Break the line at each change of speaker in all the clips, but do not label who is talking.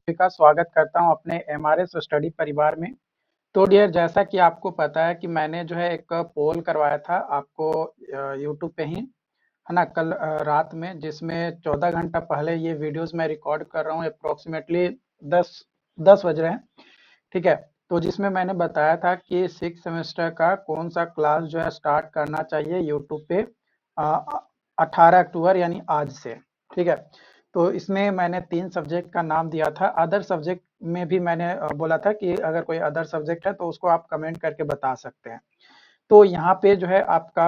का स्वागत करता हूं अपने एमआरएस स्टडी परिवार में। तो डियर, जैसा कि आपको पता है कि मैंने जो है एक पोल करवाया था आपको यूट्यूब पे ही, है ना, कल रात में, जिसमें 14 घंटा पहले ये वीडियोस मैं रिकॉर्ड कर रहा हूँ। अप्रोक्सीमेटली 10 10 बज रहे हैं, ठीक है। तो जिसमें मैंने बताया था कि 6 सेमेस्टर का कौन सा क्लास जो है स्टार्ट करना चाहिए यूट्यूब पे 18 अक्टूबर यानी आज से, ठीक है। तो इसमें मैंने 3 सब्जेक्ट का नाम दिया था। अदर सब्जेक्ट में भी मैंने बोला था कि अगर कोई अदर सब्जेक्ट है तो उसको आप कमेंट करके बता सकते हैं। तो यहाँ पे जो है आपका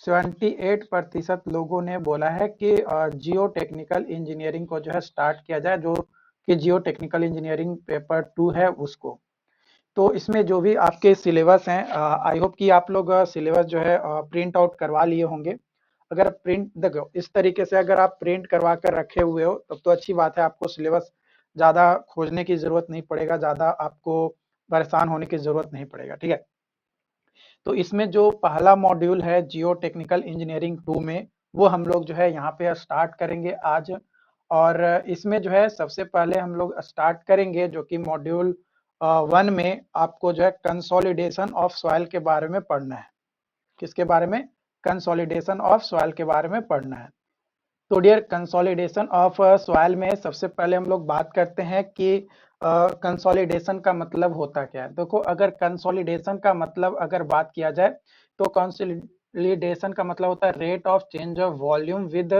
78% लोगों ने बोला है कि जियो टेक्निकल इंजीनियरिंग को जो है स्टार्ट किया जाए, जो कि जियो टेक्निकल इंजीनियरिंग पेपर 2 है उसको। तो इसमें जो भी आपके सिलेबस हैं, आई होप कि आप लोग सिलेबस जो है प्रिंट आउट करवा लिए होंगे। अगर प्रिंट देखो इस तरीके से अगर आप प्रिंट करवा कर रखे हुए हो तब तो अच्छी बात है, आपको सिलेबस ज़्यादा खोजने की ज़रूरत नहीं पड़ेगा, ज़्यादा आपको परेशान होने की ज़रूरत नहीं पड़ेगा, ठीक है। तो इसमें जो पहला मॉड्यूल है जियो टेक्निकल इंजीनियरिंग 2 में, वो हम लोग जो है यहाँ पे स्टार्ट करेंगे आज। और इसमें जो है सबसे पहले हम लोग स्टार्ट करेंगे जो कि मॉड्यूल 1 में आपको जो है कंसोलिडेशन ऑफ सॉइल के बारे में पढ़ना है। किसके बारे में? कंसोलिडेशन ऑफ सॉइल के बारे में पढ़ना है। तो डियर, कंसोलिडेशन ऑफ सॉइल में सबसे पहले हम लोग बात करते हैं कि कंसोलिडेशन का मतलब होता क्या है। देखो, अगर कंसोलिडेशन का मतलब अगर बात किया जाए तो कंसोलिडेशन का मतलब होता है rate of change of volume with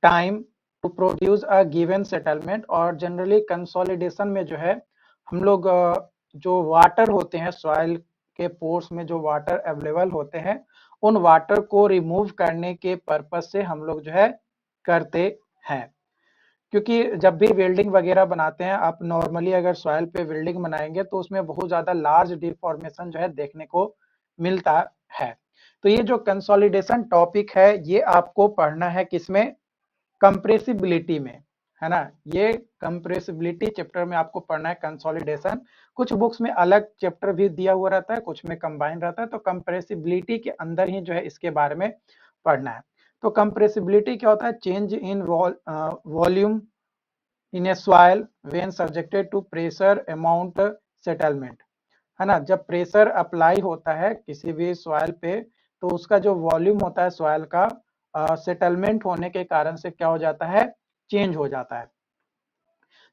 time to produce a given settlement. और जनरली कंसोलिडेशन में जो है हम लोग जो वाटर होते हैं सॉइल के पोर्स में, जो वाटर अवेलेबल होते हैं, उन वाटर को रिमूव करने के पर्पज से हम लोग जो है करते हैं। क्योंकि जब भी वेल्डिंग वगैरह बनाते हैं, आप नॉर्मली अगर सॉइल पे वेल्डिंग बनाएंगे तो उसमें बहुत ज्यादा लार्ज डिफॉर्मेशन जो है देखने को मिलता है। तो ये जो कंसोलिडेशन टॉपिक है ये आपको पढ़ना है किसमें? कंप्रेसिबिलिटी में, है ना। ये कंप्रेसिबिलिटी चैप्टर में आपको पढ़ना है कंसोलिडेशन। कुछ बुक्स में अलग चैप्टर भी दिया हुआ रहता है, कुछ में कंबाइन रहता है। तो कंप्रेसिबिलिटी के अंदर ही जो है इसके बारे में पढ़ना है। तो कंप्रेसिबिलिटी क्या होता है? Change in volume in a soil when subjected to pressure amount settlement, है ना। जब प्रेशर अप्लाई होता है किसी भी सॉइल पे तो उसका जो वॉल्यूम होता है सॉइल का सेटलमेंट होने के कारण से क्या हो जाता है? चेंज हो जाता है।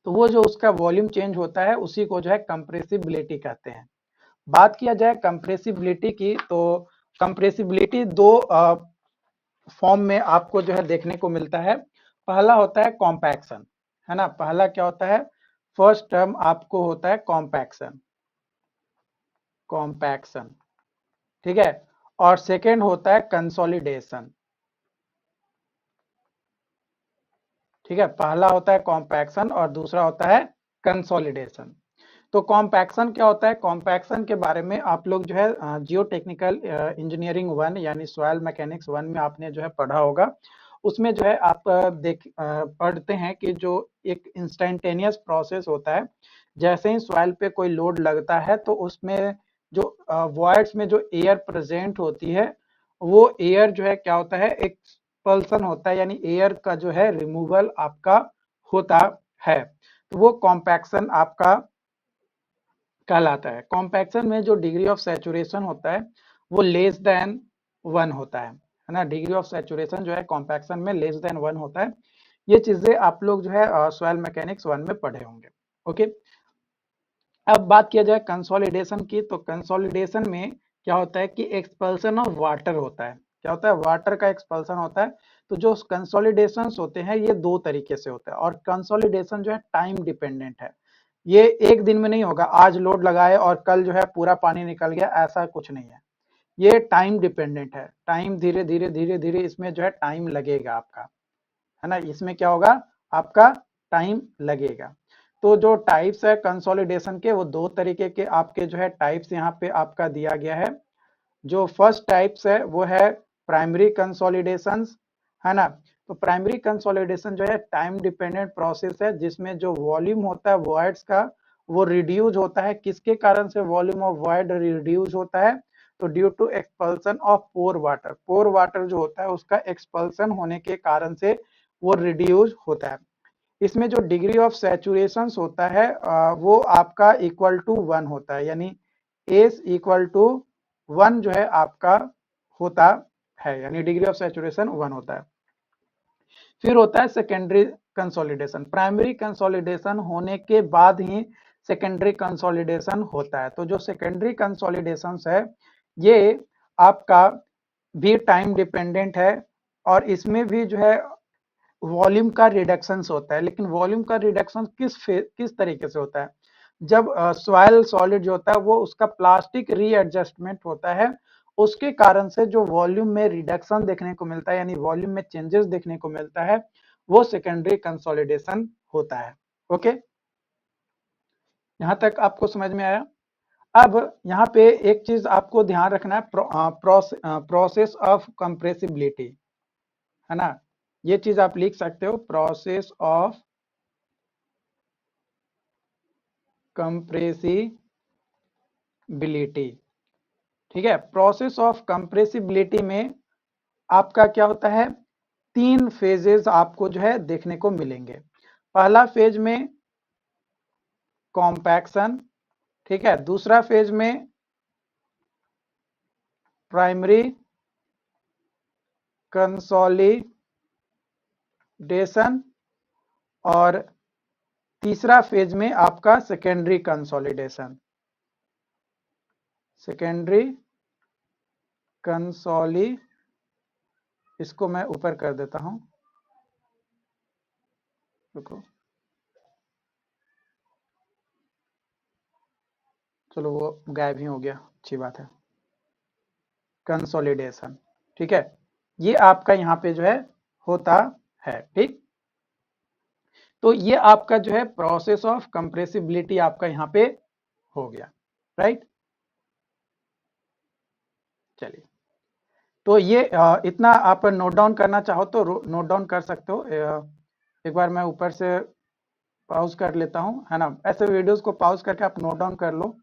तो वो जो उसका वॉल्यूम चेंज होता है उसी को जो है कंप्रेसिबिलिटी कहते हैं। बात किया जाए कंप्रेसिबिलिटी की तो कंप्रेसिबिलिटी दो फॉर्म में आपको जो है देखने को मिलता है। पहला होता है कॉम्पैक्शन, है ना। पहला क्या होता है? फर्स्ट टर्म आपको होता है कॉम्पैक्शन, कॉम्पैक्शन, ठीक है। और सेकेंड होता है कंसोलिडेशन, ठीक है। पहला होता है कॉम्पैक्शन और दूसरा होता है कंसोलिडेशन। तो कॉम्पैक्शन क्या होता है? कॉम्पैक्शन के बारे में आप लोग जो है जियो टेक्निकल इंजीनियरिंग 1 यानी सॉइल मैकेनिक्स 1 में आपने जो है पढ़ा होगा। उसमें जो है आप पढ़ते हैं कि जो एक इंस्टेंटेनियस प्रोसेस होता है, जैसे ही सॉइल पे कोई लोड लगता है तो उसमें जो वॉइड्स में जो एयर प्रेजेंट होती है, वो एयर जो है क्या होता है? एक्सपल्सन होता है, यानी एयर का जो है रिमूवल आपका होता है। तो वो कॉम्पैक्शन आपका कहलाता है। कॉम्पैक्शन में जो डिग्री ऑफ सैचुरेशन होता है वो लेस देन 1 होता है ना। डिग्री ऑफ सैचुरेशन जो है कॉम्पैक्शन में लेस देन 1 होता है। ये चीजें आप लोग जो है सॉइल मैकेनिक्स 1 में पढ़े होंगे। ओके, अब बात किया जाए कंसोलिडेशन की, तो कंसोलिडेशन में क्या होता है कि एक्सपल्सन ऑफ वाटर होता है। क्या होता है? वाटर का एक्सपल्सन होता है। तो जो कंसोलिडेशन होते हैं ये दो तरीके से होता है, और कंसोलिडेशन जो है टाइम डिपेंडेंट है। ये एक दिन में नहीं होगा, आज लोड लगाए और कल जो है पूरा पानी निकल गया, ऐसा कुछ नहीं है। ये टाइम डिपेंडेंट है। टाइम धीरे धीरे धीरे धीरे इसमें जो है टाइम लगेगा आपका, है ना। इसमें क्या होगा? आपका टाइम लगेगा। तो जो टाइप्स है कंसोलिडेशन के, वो दो तरीके के आपके जो है टाइप्स यहाँ पे आपका दिया गया है। जो फर्स्ट टाइप्स है वो है प्राइमरी कंसोलिडेशन, है ना। तो प्राइमरी कंसोलिडेशन जो है टाइम डिपेंडेंट प्रोसेस है, जिसमें जो वॉल्यूम होता है वॉइड्स का वो रिड्यूस होता है। किसके कारण से वॉल्यूम ऑफ वॉइड रिड्यूस होता है? तो due to expulsion of pore water. Pore water जो होता है उसका एक्सपल्सन होने के कारण से वो रिड्यूस होता है। इसमें जो डिग्री ऑफ सैचुरेशन होता है वो आपका इक्वल टू 1 होता है, यानी एस इक्वल टू 1 जो है आपका होता है, यानी डिग्री ऑफ सैचुरेशन 1 होता है। फिर होता है सेकेंडरी कंसोलिडेशन। प्राइमरी कंसोलिडेशन होने के बाद ही सेकेंडरी कंसोलिडेशन होता है। तो जो सेकेंडरी कंसोलिडेशन है ये आपका भी टाइम डिपेंडेंट है और इसमें भी जो है वॉल्यूम का रिडक्शन होता है। लेकिन वॉल्यूम का रिडक्शन किस तरीके से होता है? जब सॉइल सॉलिड जो होता है वो उसका प्लास्टिक रीएडजस्टमेंट होता है, उसके कारण से जो वॉल्यूम में रिडक्शन देखने को मिलता है, यानी वॉल्यूम में चेंजेस देखने को मिलता है, वो सेकेंडरी कंसोलिडेशन होता है। ओके, यहां तक आपको समझ में आया? अब यहाँ पे एक चीज आपको ध्यान रखना है, प्रोसेस ऑफ कंप्रेसिबिलिटी, है ना? ये चीज आप लिख सकते हो, प्रोसेस ऑफ कंप्रेसिबिलिटी। ठीक है, प्रोसेस ऑफ कंप्रेसिबिलिटी में आपका क्या होता है, 3 फेजेस आपको जो है देखने को मिलेंगे। पहला फेज में कॉम्पैक्शन, ठीक है, दूसरा फेज में प्राइमरी कंसोलिडेशन और तीसरा फेज में आपका सेकेंडरी कंसोलिडेशन। सेकेंडरी कंसोली, इसको मैं ऊपर कर देता हूं, रुको, चलो वो गायब ही हो गया, अच्छी बात है। कंसोलिडेशन, ठीक है, ये आपका यहाँ पे जो है होता है। ठीक, तो ये आपका जो है प्रोसेस ऑफ कंप्रेसिबिलिटी आपका यहाँ पे हो गया, राइट। चलिए, तो ये इतना आप नोट डाउन करना चाहो तो नोट डाउन कर सकते हो। एक बार मैं ऊपर से पॉज कर लेता हूँ, है ना? ऐसे वीडियोस को पॉज करके आप नोट डाउन कर लो।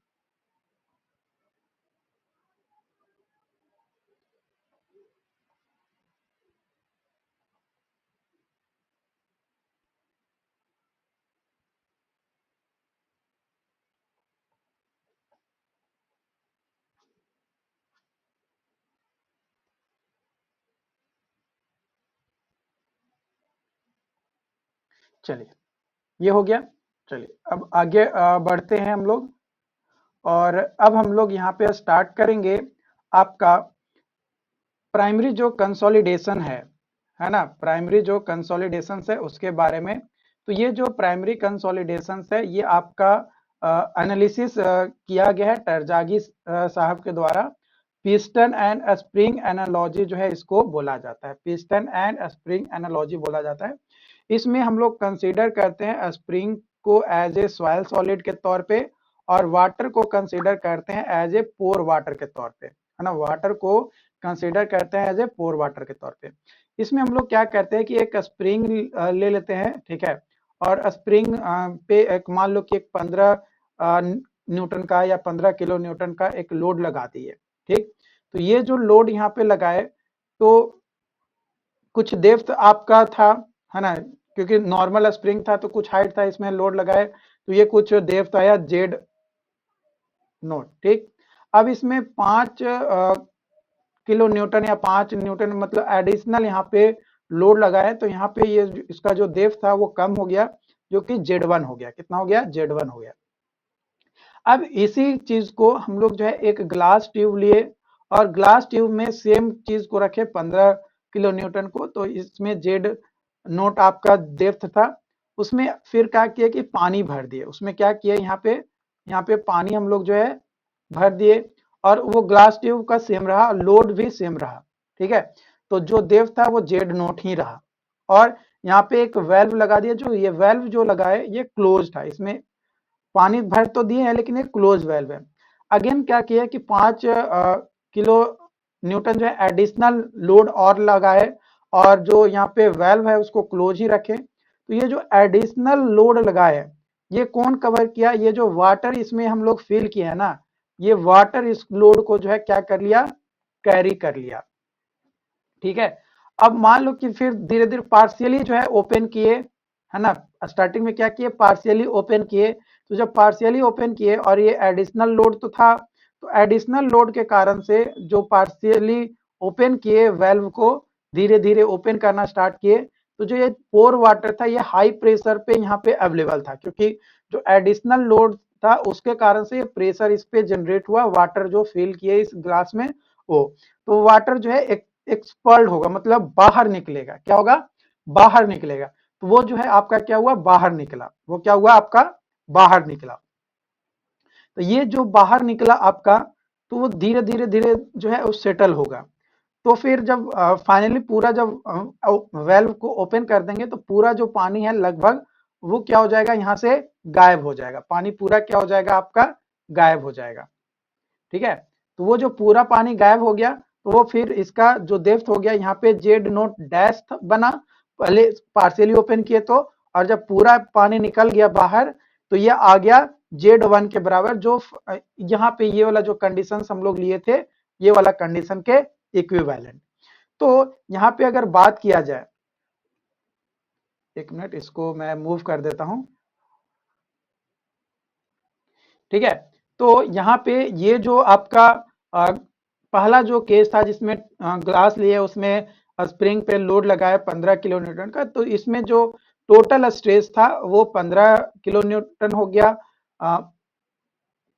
चलिए, ये हो गया। चलिए, अब आगे बढ़ते हैं हम लोग, और अब हम लोग यहाँ पे स्टार्ट करेंगे आपका प्राइमरी जो कंसोलिडेशन है ना? प्राइमरी जो कंसोलिडेशन है उसके बारे में। तो ये जो प्राइमरी कंसोलिडेशन है ये आपका एनालिसिस किया गया है टरजागी साहब के द्वारा। पिस्टन एंड स्प्रिंग एनालॉजी जो है इसको बोला जाता है, पिस्टन एंड स्प्रिंग एनालॉजी बोला जाता है। इसमें हम लोग कंसीडर करते हैं स्प्रिंग को एज ए सॉइल सॉलिड के तौर पे, और वाटर को कंसीडर करते हैं एज ए पोर वाटर के तौर पे, है ना? वाटर को कंसीडर करते हैं एज ए पोर वाटर के तौर पे। इसमें हम लोग क्या करते हैं कि एक स्प्रिंग ले लेते हैं, ठीक है, और स्प्रिंग पे एक मान लो कि एक 15 न्यूटन का या 15 किलो न्यूटन का एक लोड लगा दिए। ठीक, तो ये जो लोड यहाँ पे लगाए तो कुछ डेप्थ आपका था, है ना? क्योंकि नॉर्मल स्प्रिंग था तो कुछ हाइट था, इसमें लोड लगाए तो ये कुछ डेप्थ आया जेड नोट। ठीक, अब इसमें 5 किलो न्यूटन या 5 न्यूटन मतलब एडिशनल यहाँ पे लोड लगा है, तो यहाँ पे ये इसका जो डेप्थ था वो कम हो गया, जो कि Z1 हो गया। कितना हो गया? Z1 हो गया। अब इसी चीज को हम लोग जो है एक ग्लास ट्यूब लिए और ग्लास ट्यूब में सेम चीज को रखे 15 किलो न्यूटन को, तो इसमें जेड नोट आपका डेप्थ था। उसमें फिर क्या किया कि पानी भर दिए, उसमें क्या किया यहाँ पे पानी हम लोग जो है भर दिए, और वो ग्लास ट्यूब का सेम रहा, लोड भी सेम रहा। ठीक है, तो जो डेप्थ था वो जेड नोट ही रहा, और यहाँ पे एक वेल्व लगा दिया। जो ये वेल्व जो लगा है ये क्लोज था, इसमें पानी भर तो दिए हैं लेकिन ये क्लोज वेल्व है। अगेन क्या किया कि 5 किलो न्यूटन जो है एडिशनल लोड और लगाए, और जो यहाँ पे वेल्व है उसको क्लोज ही रखे। तो ये जो एडिशनल लोड लगाए ये कौन कवर किया? ये जो वाटर इसमें हम लोग फिल किए हैं ना, ये वाटर इस लोड को जो है क्या कर लिया? कैरी कर लिया। ठीक है, अब मान लो कि फिर धीरे धीरे पार्शियली जो है ओपन किए, है ना। स्टार्टिंग में क्या किए, पार्शियली ओपन किए, तो जब पार्शियली ओपन किए और ये एडिशनल लोड तो था, तो एडिशनल लोड के कारण से जो पार्शियली ओपन किए वेल्व को धीरे धीरे ओपन करना स्टार्ट किए, तो जो ये पोर वाटर था ये हाई प्रेशर पे यहाँ पे अवेलेबल था, क्योंकि जो एडिशनल लोड था उसके कारण से ये प्रेशर इस पे जनरेट हुआ, वाटर जो फिल किए इस ग्लास में वो, तो वाटर जो है एक्सपर्ड होगा, मतलब बाहर निकलेगा, क्या होगा, बाहर निकलेगा। तो वो जो है आपका क्या हुआ, बाहर निकला, वो क्या हुआ आपका, बाहर निकला। तो ये जो बाहर निकला आपका, तो वो धीरे धीरे धीरे जो है वो सेटल होगा। तो फिर जब फाइनली पूरा जब वेल्व को ओपन कर देंगे तो पूरा जो पानी है लगभग वो क्या हो जाएगा, यहाँ से गायब हो जाएगा, पानी पूरा क्या हो जाएगा आपका, गायब हो जाएगा। ठीक है, तो वो जो पूरा पानी गायब हो गया, तो वो फिर इसका जो डेप्थ हो गया यहाँ पे जेड नोट डैश बना, पहले पार्शियली ओपन किए तो, और जब पूरा पानी निकल गया बाहर तो ये आ गया जेड 1 के बराबर, जो यहाँ पे ये वाला जो कंडीशन हम लोग लिए थे, ये वाला कंडीशन के इक्विवेलेंट। तो यहाँ पे अगर बात किया जाए, एक मिनट इसको मैं मूव कर देता हूं। ठीक है, तो यहाँ पे ये जो आपका अ, पहला जो केस था जिसमें ग्लास लिए उसमें स्प्रिंग पे लोड लगाया 15 किलो न्यूटन का, तो इसमें जो टोटल स्ट्रेस था वो 15 किलो न्यूटन हो गया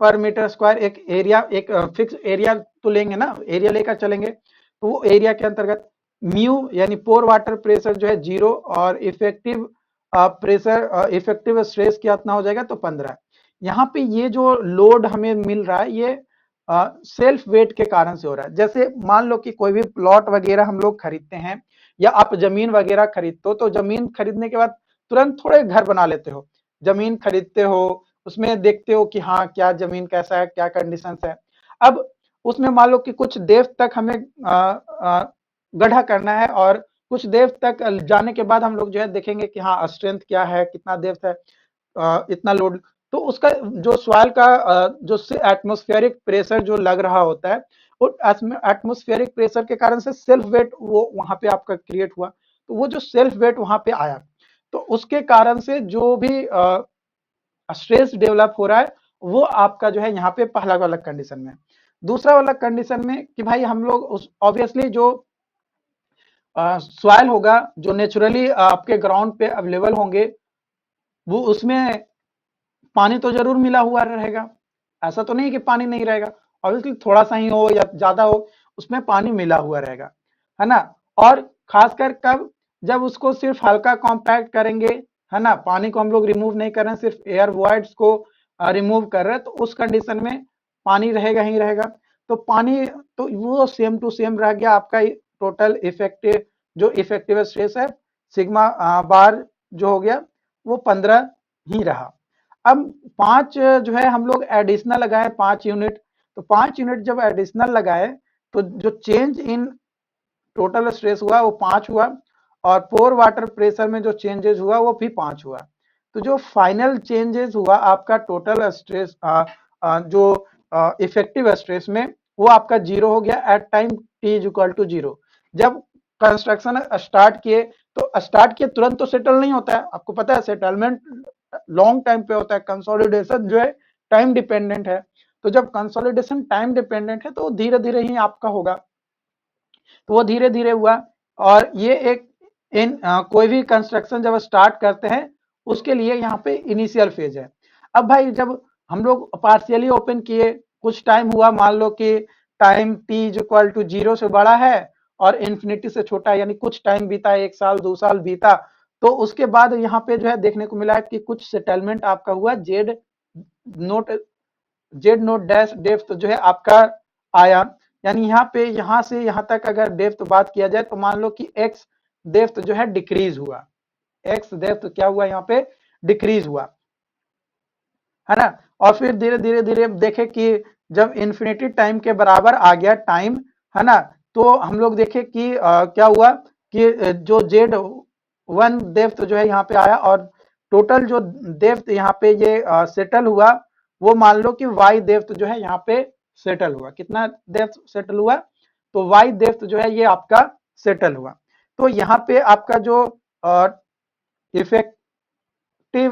पर मीटर स्क्वायर। एक एरिया, एक फिक्स एरिया तो लेंगे ना, एरिया लेकर चलेंगे, तो वो एरिया के अंतर्गत म्यू यानी पोर वाटर प्रेशर जो है 0, और इफेक्टिव प्रेशर इफेक्टिव स्ट्रेस कितना हो जाएगा, तो 15। यहाँ पे ये जो लोड हमें मिल रहा है ये सेल्फ वेट के कारण से हो रहा है। जैसे मान लो कि कोई भी प्लॉट वगैरह हम लोग खरीदते हैं, या आप जमीन वगैरह खरीदते हो, तो जमीन खरीदने के बाद तुरंत थोड़े घर बना लेते हो, जमीन खरीदते हो, उसमें देखते हो कि हाँ क्या जमीन कैसा है, क्या कंडीशन है। अब उसमें मान लो कि कुछ देर तक हमें गड्ढा करना है, और कुछ देर तक जाने के बाद हम लोग जो है देखेंगे कि हाँ स्ट्रेंथ क्या है, कितना डेप्थ है, इतना लोड, तो उसका जो सॉइल का जो एटमॉस्फेरिक प्रेशर जो लग रहा होता है, वो एटमॉस्फेरिक प्रेशर के कारण से सेल्फ वेट वो वहां पे आपका क्रिएट हुआ, तो वो जो सेल्फ वेट वहां पे आया, तो उसके कारण से जो भी स्ट्रेस डेवलप हो रहा है वो आपका जो है यहाँ पे पहला वाला कंडीशन में। दूसरा वाला कंडीशन में कि भाई हम लोग उस ऑब्वियसली जो सॉइल होगा, जो नेचुरली आपके ग्राउंड पे अवेलेबल होंगे, वो उसमें पानी तो जरूर मिला हुआ रहेगा, ऐसा तो नहीं कि पानी नहीं रहेगा, ऑब्वियसली थोड़ा सा ही हो या ज्यादा हो, उसमें पानी मिला हुआ रहेगा, है ना। और खासकर कब, जब उसको सिर्फ हल्का कॉम्पैक्ट करेंगे, है ना, पानी को हम लोग रिमूव नहीं कर रहे हैं, सिर्फ एयर वॉइड्स को रिमूव कर रहे हैं, तो उस कंडीशन में पानी रहेगा ही रहेगा। तो पानी, तो वो सेम टू सेम रह गया आपका टोटल इफेक्टिव, जो इफेक्टिव स्ट्रेस है सिग्मा बार जो हो गया वो 15 ही रहा। अब 5 जो है हम लोग एडिशनल लगाए 5 यूनिट, तो 5 यूनिट जब एडिशनल लगाए तो जो चेंज इन टोटल स्ट्रेस हुआ वो 5 हुआ, और पोर वाटर प्रेशर में जो चेंजेस हुआ वो भी 5 हुआ। तो जो फाइनल चेंजेस हुआ आपका टोटल स्ट्रेस जो इफेक्टिव स्ट्रेस में, वो आपका 0 हो गया at time T is equal to 0। जब कंस्ट्रक्शन स्टार्ट किए, तो स्टार्ट किए तुरंत तो सेटल नहीं होता है, आपको पता है सेटलमेंट लॉन्ग टाइम पे होता है, कंसोलिडेशन जो है टाइम डिपेंडेंट है। तो जब कंसोलिडेशन टाइम डिपेंडेंट है तो धीरे धीरे ही आपका होगा, तो वो धीरे धीरे हुआ। और ये एक कोई भी कंस्ट्रक्शन जब स्टार्ट करते हैं उसके लिए यहाँ पे इनिशियल फेज है। अब भाई जब हम लोग पार्शियली ओपन किए, कुछ टाइम हुआ, मान लो कि time T is equal to 0 से बड़ा है और इन्फिनिटी से छोटा है, यानी कुछ टाइम बीता, 1 साल 2 साल बीता, तो उसके बाद यहाँ पे जो है देखने को मिला कि कुछ सेटलमेंट आपका हुआ, note Z note dash depth जो है आपका आया, यानी यहाँ पे यहाँ से यहाँ तक अगर डेप्थ बात किया जाए तो मान लो कि एक्स डेप्थ जो है डिक्रीज हुआ, एक्स डेप्थ क्या हुआ यहाँ पे, डिक्रीज हुआ, है ना। और फिर धीरे धीरे धीरे देखे कि जब इन्फिनिटी टाइम के बराबर आ गया टाइम, है ना, तो हम लोग देखे कि क्या हुआ कि जो जेड 1 डेप्थ जो है यहाँ पे आया, और टोटल जो डेप्थ यहाँ पे ये सेटल हुआ, वो मान लो कि वाई डेप्थ जो है यहाँ पे सेटल हुआ, कितना डेप्थ सेटल हुआ, तो वाई डेप्थ जो है ये आपका सेटल हुआ। तो यहाँ पे आपका जो इफेक्ट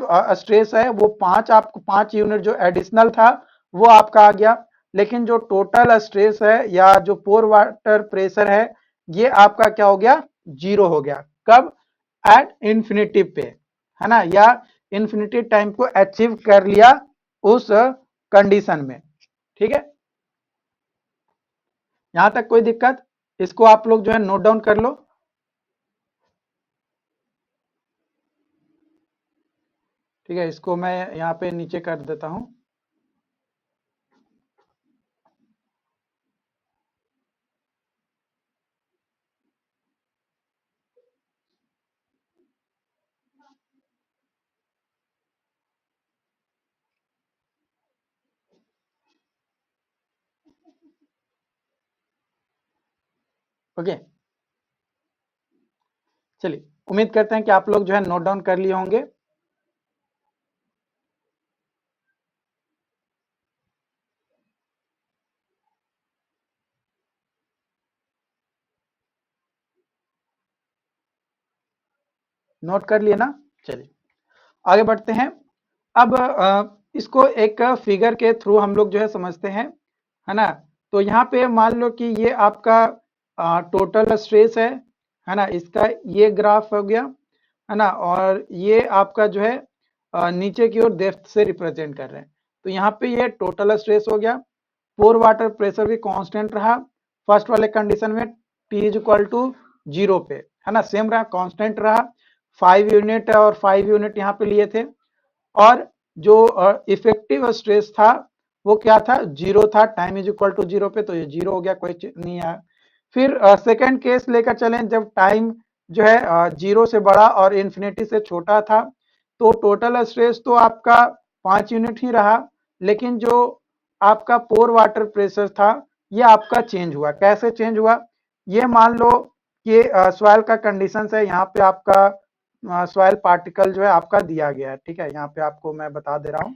स्ट्रेस है वो 5, आपको 5 यूनिट जो एडिशनल था वो आपका आ गया, लेकिन जो टोटल स्ट्रेस है या जो पोर वाटर प्रेशर है ये आपका क्या हो गया, 0 हो गया। कब? एट इंफिनिटी पे, है ना, या इंफिनिटी टाइम को अचीव कर लिया उस कंडीशन में। ठीक है, यहां तक कोई दिक्कत? इसको आप लोग जो है नोट डाउन कर लो। ठीक है, इसको मैं यहाँ पे नीचे कर देता हूं। ओके, चलिए, उम्मीद करते हैं कि आप लोग जो है नोट डाउन कर लिए होंगे। नोट कर लिए ना? चलिए आगे बढ़ते हैं। अब इसको एक फिगर के थ्रू हम लोग जो है समझते हैं, है ना। तो यहाँ पे मान लो कि ये आपका टोटल स्ट्रेस है ना, इसका ये ग्राफ हो गया, है ना, और ये आपका जो है नीचे की ओर डेप्थ से रिप्रेजेंट कर रहे हैं। तो यहाँ पे ये टोटल स्ट्रेस हो गया, पोर वाटर प्रेशर भी कांस्टेंट रहा फर्स्ट वाले कंडीशन में, T इज इक्वल टू 0 पे, है ना, सेम रहा, कांस्टेंट रहा। 5 यूनिट और 5 यूनिट यहाँ पे लिए थे, और जो इफेक्टिव स्ट्रेस था वो क्या था, 0 था, टाइम इज इक्वल टू 0 पे, तो ये 0 हो गया, कोई नहीं आया। फिर सेकंड केस लेकर चलें, जब टाइम जो है 0 से बड़ा और इन्फिनिटी से छोटा था, तो टोटल स्ट्रेस तो आपका 5 यूनिट ही रहा, लेकिन जो आपका पोर वाटर प्रेशर था ये आपका चेंज हुआ। कैसे चेंज हुआ? ये मान लो कि सॉइल का कंडीशन है, यहाँ पे आपका सॉइल पार्टिकल जो है आपका दिया गया है। ठीक है, यहाँ पे आपको मैं बता दे रहा हूँ।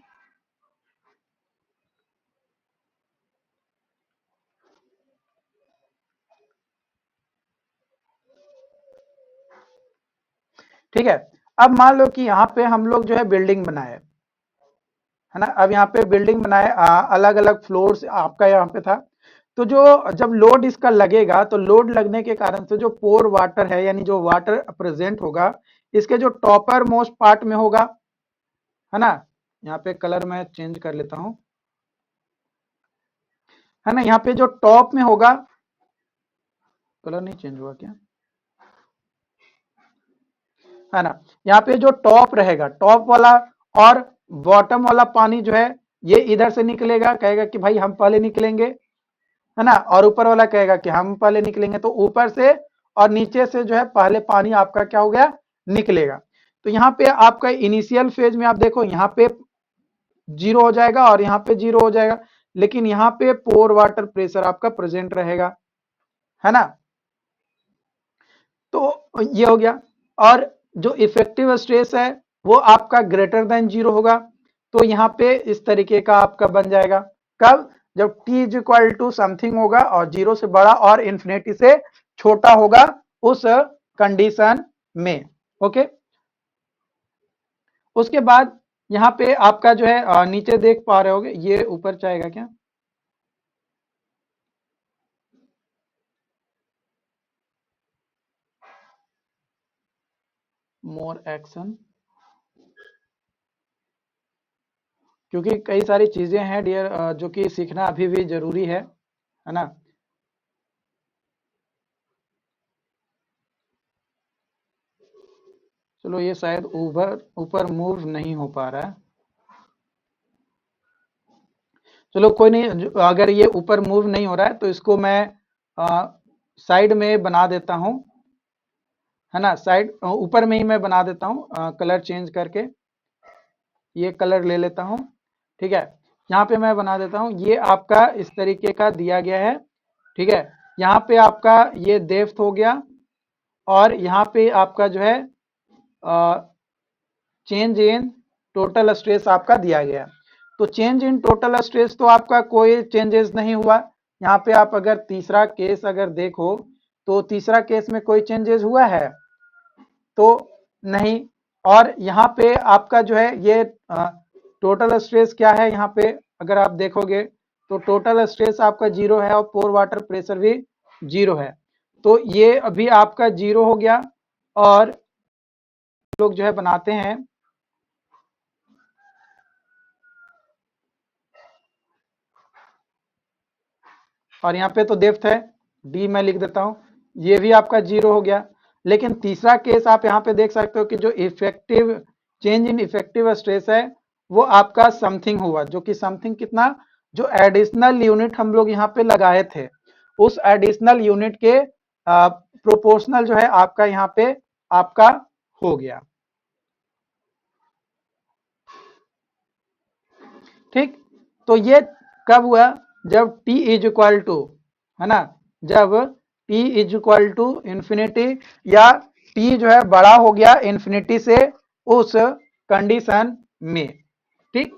ठीक है, अब मान लो कि यहाँ पे हम लोग जो है बिल्डिंग बनाए, है ना, अब यहाँ पे बिल्डिंग बनाए, अलग अलग फ्लोर्स आपका यहाँ पे था। तो जो जब लोड इसका लगेगा, तो लोड लगने के कारण से जो पोर वाटर है, यानी जो वाटर प्रेजेंट होगा, इसके जो टॉपर मोस्ट पार्ट में होगा, है ना, यहाँ पे कलर मैं चेंज कर लेता हूँ, है ना, यहाँ पे जो टॉप में होगा, कलर नहीं चेंज हुआ क्या, है ना, यहाँ पे जो टॉप रहेगा, टॉप वाला और बॉटम वाला पानी जो है ये इधर से निकलेगा, कहेगा कि भाई हम पहले निकलेंगे, है ना, और ऊपर वाला कहेगा कि हम पहले निकलेंगे। तो ऊपर से और नीचे से जो है पहले पानी आपका क्या हो गया, निकलेगा। तो यहाँ पे आपका इनिशियल फेज में आप देखो, यहाँ पे 0 हो जाएगा और यहाँ पे 0 हो जाएगा, लेकिन यहाँ पे पोर वाटर प्रेशर आपका प्रेजेंट रहेगा, है ना। तो ये हो गया, और जो इफेक्टिव स्ट्रेस है वो आपका ग्रेटर देन 0 होगा। तो यहाँ पे इस तरीके का आपका बन जाएगा। कब? जब t is equal to something होगा और 0 से बड़ा और इन्फिनिटी से छोटा होगा उस कंडीशन में। ओके, उसके बाद यहाँ पे आपका जो है नीचे देख पा रहे होगे, ये ऊपर जाएगा क्या, मोर एक्शन, क्योंकि कई सारी चीजें हैं डियर जो कि सीखना अभी भी जरूरी है ना। चलो, ये शायद ऊपर ऊपर मूव नहीं हो पा रहा है। चलो कोई नहीं, अगर ये ऊपर मूव नहीं हो रहा है तो इसको मैं साइड में बना देता हूँ, है ना, साइड ऊपर में ही मैं बना देता हूँ, कलर चेंज करके ये कलर ले लेता हूँ। ठीक है, यहाँ पे मैं बना देता हूँ, ये आपका इस तरीके का दिया गया है। ठीक है, यहाँ पे आपका ये डेप्थ हो गया, और यहाँ पे आपका जो है चेंज इन टोटल स्ट्रेस आपका दिया गया। तो चेंज इन टोटल स्ट्रेस तो आपका कोई चेंजेस नहीं हुआ। यहाँ पे आप अगर तीसरा केस अगर देखो, तो तीसरा केस में कोई चेंजेस हुआ है तो नहीं। और यहाँ पे आपका जो है ये टोटल स्ट्रेस क्या है, यहाँ पे अगर आप देखोगे तो टोटल स्ट्रेस आपका 0 है और पोर वाटर प्रेशर भी 0 है। तो ये अभी आपका 0 हो गया। और लोग जो है बनाते हैं, और यहाँ पे तो डेप्थ है डी, मैं लिख देता हूँ, ये भी आपका 0 हो गया। लेकिन तीसरा केस आप यहाँ पे देख सकते हो कि जो effective change in effective stress है वो आपका समथिंग हुआ, जो कि समथिंग कितना, जो एडिशनल यूनिट हम लोग यहाँ पे लगाए थे उस एडिशनल यूनिट के प्रोपोर्शनल जो है आपका यहाँ पे आपका हो गया। ठीक, तो ये कब हुआ, जब t इज इक्वल टू, है ना, जब t is equal to infinity या t जो है बड़ा हो गया इंफिनिटी से उस कंडीशन में। ठीक,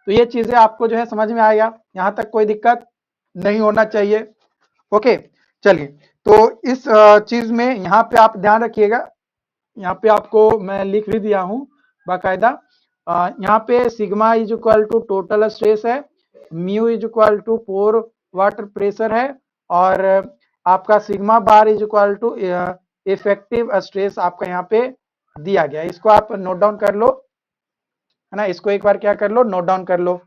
तो ये चीजें आपको जो है समझ में आएगा, यहां तक कोई दिक्कत नहीं होना चाहिए। ओके, चलिए, तो इस चीज में यहाँ पे आप ध्यान रखिएगा, यहाँ पे आपको मैं लिख भी दिया हूं बाकायदा। यहाँ पे sigma is equal to total stress है, mu is equal to pore water pressure है, और आपका sigma bar is equal to effective stress आपका यहाँ पे दिया गया। इसको आप नोट डाउन कर लो, है ना, इसको एक बार क्या कर लो, नोट डाउन कर लो।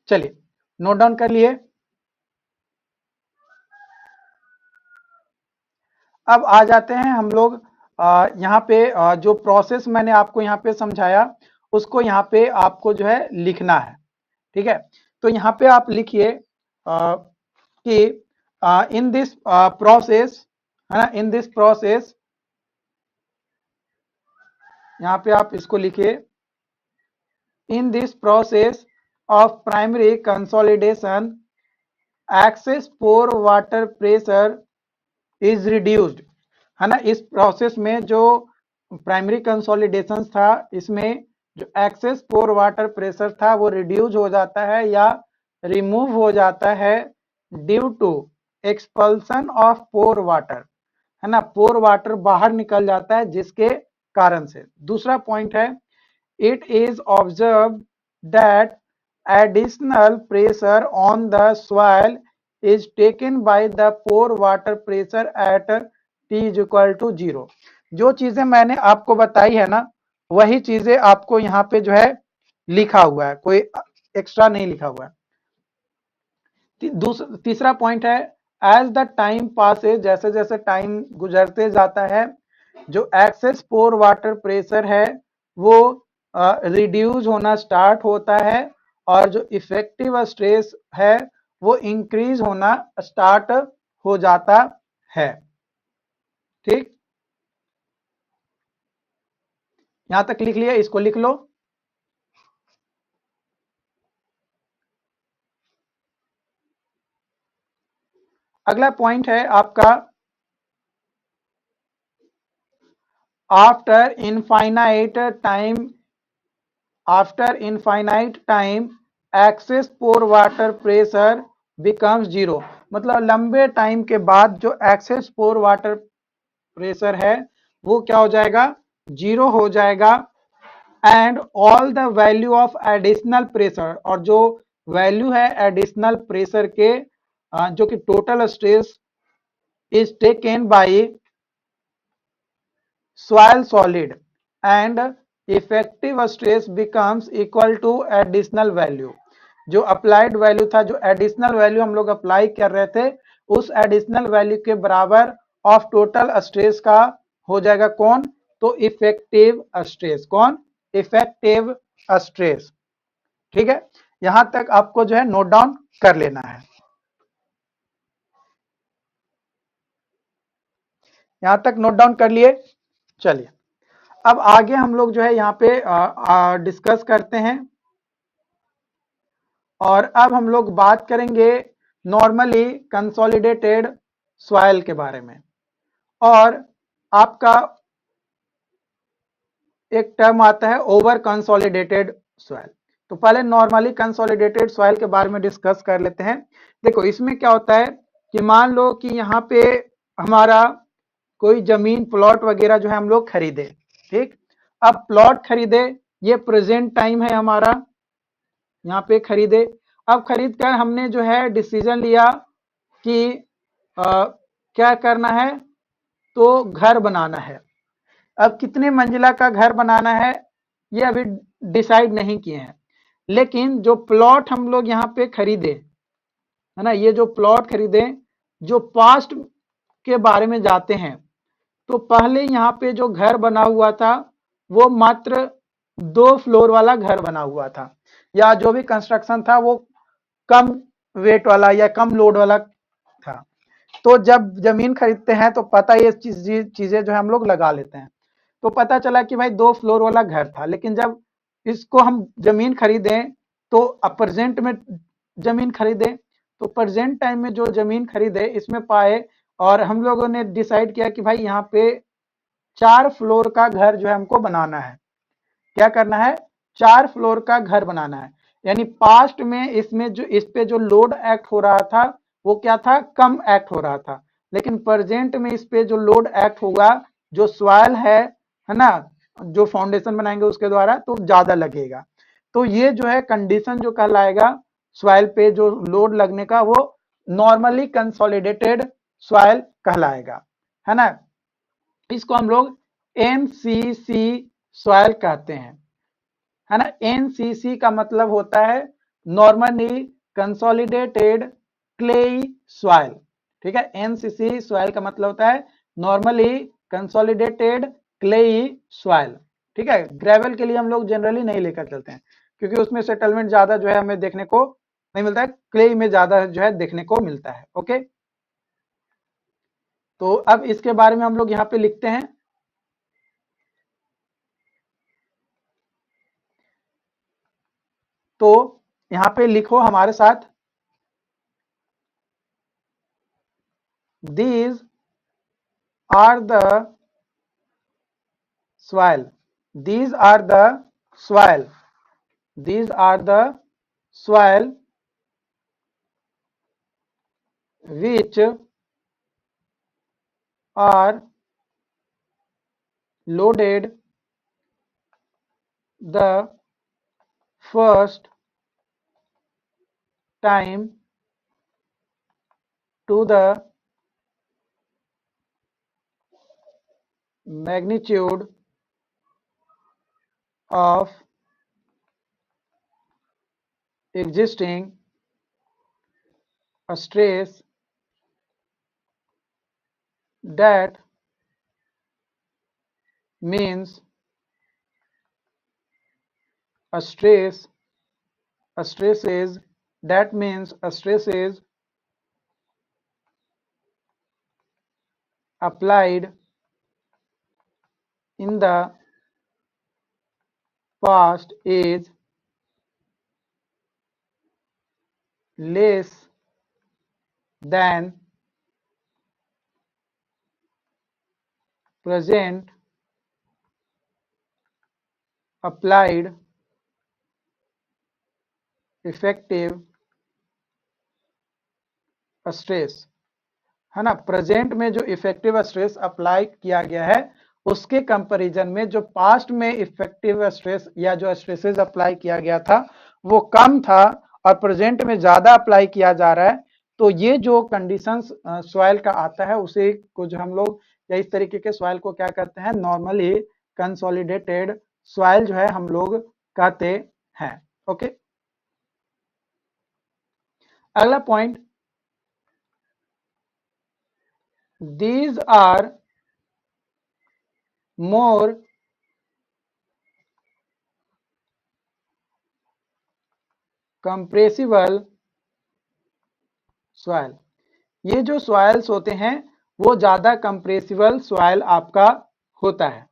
चलिए, नोट डाउन कर लिए। अब आ जाते हैं हम लोग यहाँ पे जो प्रोसेस मैंने आपको यहाँ पे समझाया उसको यहाँ पे आपको जो है लिखना है। ठीक है, तो यहाँ पे आप लिखिए कि इन दिस प्रोसेस, है ना, इन दिस प्रोसेस, यहाँ पे आप इसको लिखिए, in this process of primary consolidation access pour water pressure is reduced, है ना। इस प्रोसेस में जो प्राइमरी कंसोलिडेशन था इसमें जो एक्सेस पोर वाटर प्रेशर था वो रिड्यूस हो जाता है या रिमूव हो जाता है due to expulsion of pore water, है ना, पोर वाटर बाहर निकल जाता है जिसके कारण से। दूसरा पॉइंट है, it is observe that additional pressure on the soil is taken by the pore water pressure at t is equal to 0। जो चीजें मैंने आपको बताई है ना वही चीजें आपको यहाँ पे जो है लिखा हुआ है, कोई एक्स्ट्रा नहीं लिखा हुआ है। तीसरा पॉइंट है, एज द टाइम पासेज, जैसे जैसे टाइम गुजरते जाता है जो एक्सेस पोर वाटर प्रेशर है वो रिड्यूस होना स्टार्ट होता है और जो इफेक्टिव स्ट्रेस है वो इंक्रीज होना स्टार्ट हो जाता है। ठीक, यहां तक लिख लिया, इसको लिख लो। अगला पॉइंट है आपका, आफ्टर इनफाइनाइट टाइम एक्सेस पोर वाटर प्रेशर बिकम्स 0। मतलब लंबे टाइम के बाद जो एक्सेस पोर वाटर प्रेशर है वो क्या हो जाएगा, 0 हो जाएगा। And all the value of additional pressure, और जो वैल्यू है एडिशनल प्रेशर के जो कि total stress is taken by soil solid and effective stress becomes equal to additional value। जो अप्लाइड वैल्यू था, जो एडिशनल वैल्यू हम लोग अप्लाई कर रहे थे उस एडिशनल वैल्यू के बराबर ऑफ टोटल स्ट्रेस का हो जाएगा कौन, तो इफेक्टिव स्ट्रेस। कौन, इफेक्टिव स्ट्रेस। ठीक है, यहां तक आपको जो है नोट डाउन कर लेना है। यहां तक नोट डाउन कर लिए। चलिए, अब आगे हम लोग जो है यहाँ पे डिस्कस करते हैं, और अब हम लोग बात करेंगे नॉर्मली कंसोलिडेटेड सॉइल के बारे में। और आपका एक टर्म आता है ओवर कंसोलिडेटेड सॉइल। तो पहले नॉर्मली कंसोलिडेटेड सॉइल के बारे में डिस्कस कर लेते हैं। देखो इसमें क्या होता है कि मान लो कि यहाँ पे हमारा कोई जमीन प्लॉट वगैरह जो है हम लोग खरीदे, ठीक। अब प्लॉट खरीदे, ये प्रेजेंट टाइम है हमारा, यहाँ पे खरीदे। अब खरीद कर हमने जो है डिसीजन लिया कि क्या करना है, तो घर बनाना है। अब कितने मंजिला का घर बनाना है ये अभी डिसाइड नहीं किए हैं, लेकिन जो प्लॉट हम लोग यहाँ पे खरीदे है ना, ये जो प्लॉट खरीदे, जो पास्ट के बारे में जाते हैं, तो पहले यहाँ पे जो घर बना हुआ था वो मात्र 2 फ्लोर वाला घर बना हुआ था, या जो भी कंस्ट्रक्शन था वो कम वेट वाला या कम लोड वाला था। तो जब जमीन खरीदते हैं तो पता ये चीजें जो है हम लोग लगा लेते हैं। तो पता चला कि भाई 2 फ्लोर वाला घर था, लेकिन जब इसको हम जमीन खरीदें तो प्रेजेंट में जमीन खरीदे, तो प्रेजेंट टाइम में जो जमीन खरीदे इसमें पाए, और हम लोगों ने डिसाइड किया कि भाई यहाँ पे 4 फ्लोर का घर जो है हमको बनाना है। क्या करना है, 4 फ्लोर का घर बनाना है। यानी पास्ट में इसमें जो इस पे जो लोड एक्ट हो रहा था वो क्या था, कम एक्ट हो रहा था, लेकिन प्रेजेंट में इस पे जो लोड एक्ट होगा, जो सॉइल है ना, जो फाउंडेशन बनाएंगे उसके द्वारा, तो ज्यादा लगेगा। तो ये जो है कंडीशन जो कहलाएगा सॉइल पे जो लोड लगने का, वो नॉर्मली कंसोलिडेटेड सॉइल कहलाएगा, है ना। इसको हम लोग एनसीसी सॉइल कहते हैं, है ना। एनसीसी का मतलब होता है नॉर्मली कंसोलिडेटेड क्लेई सॉइल, ठीक है। एनसीसी सॉइल का मतलब होता है नॉर्मली कंसोलिडेटेड क्लेई सॉइल, ठीक है। ग्रेवल के लिए हम लोग जनरली नहीं लेकर चलते हैं, क्योंकि उसमें सेटलमेंट ज्यादा जो है हमें देखने को नहीं मिलता है, क्लेई में ज्यादा जो है देखने को मिलता है। ओके, तो अब इसके बारे में हम लोग यहाँ पे लिखते हैं। तो यहाँ पे लिखो हमारे साथ, these are the soil, these are the soil, these are the soil which are loaded the first time to the magnitude of existing stress, that means stress, stresses, that means stresses applied in the past is less than present applied effective stress, है ना। Present में जो effective stress apply किया गया है उसके comparison में जो पास्ट में इफेक्टिव स्ट्रेस या जो स्ट्रेसेस अप्लाई किया गया था वो कम था, और प्रेजेंट में ज्यादा अप्लाई किया जा रहा है। तो ये जो कंडीशंस सॉइल का आता है उसे को जो हम लोग या इस तरीके के सॉइल को क्या कहते हैं, नॉर्मली कंसोलिडेटेड सॉइल जो है हम लोग कहते हैं। ओके, अगला point, these are more compressible soil, ये जो सॉइल्स होते हैं वो ज्यादा कंप्रेसिबल सॉइल आपका होता है।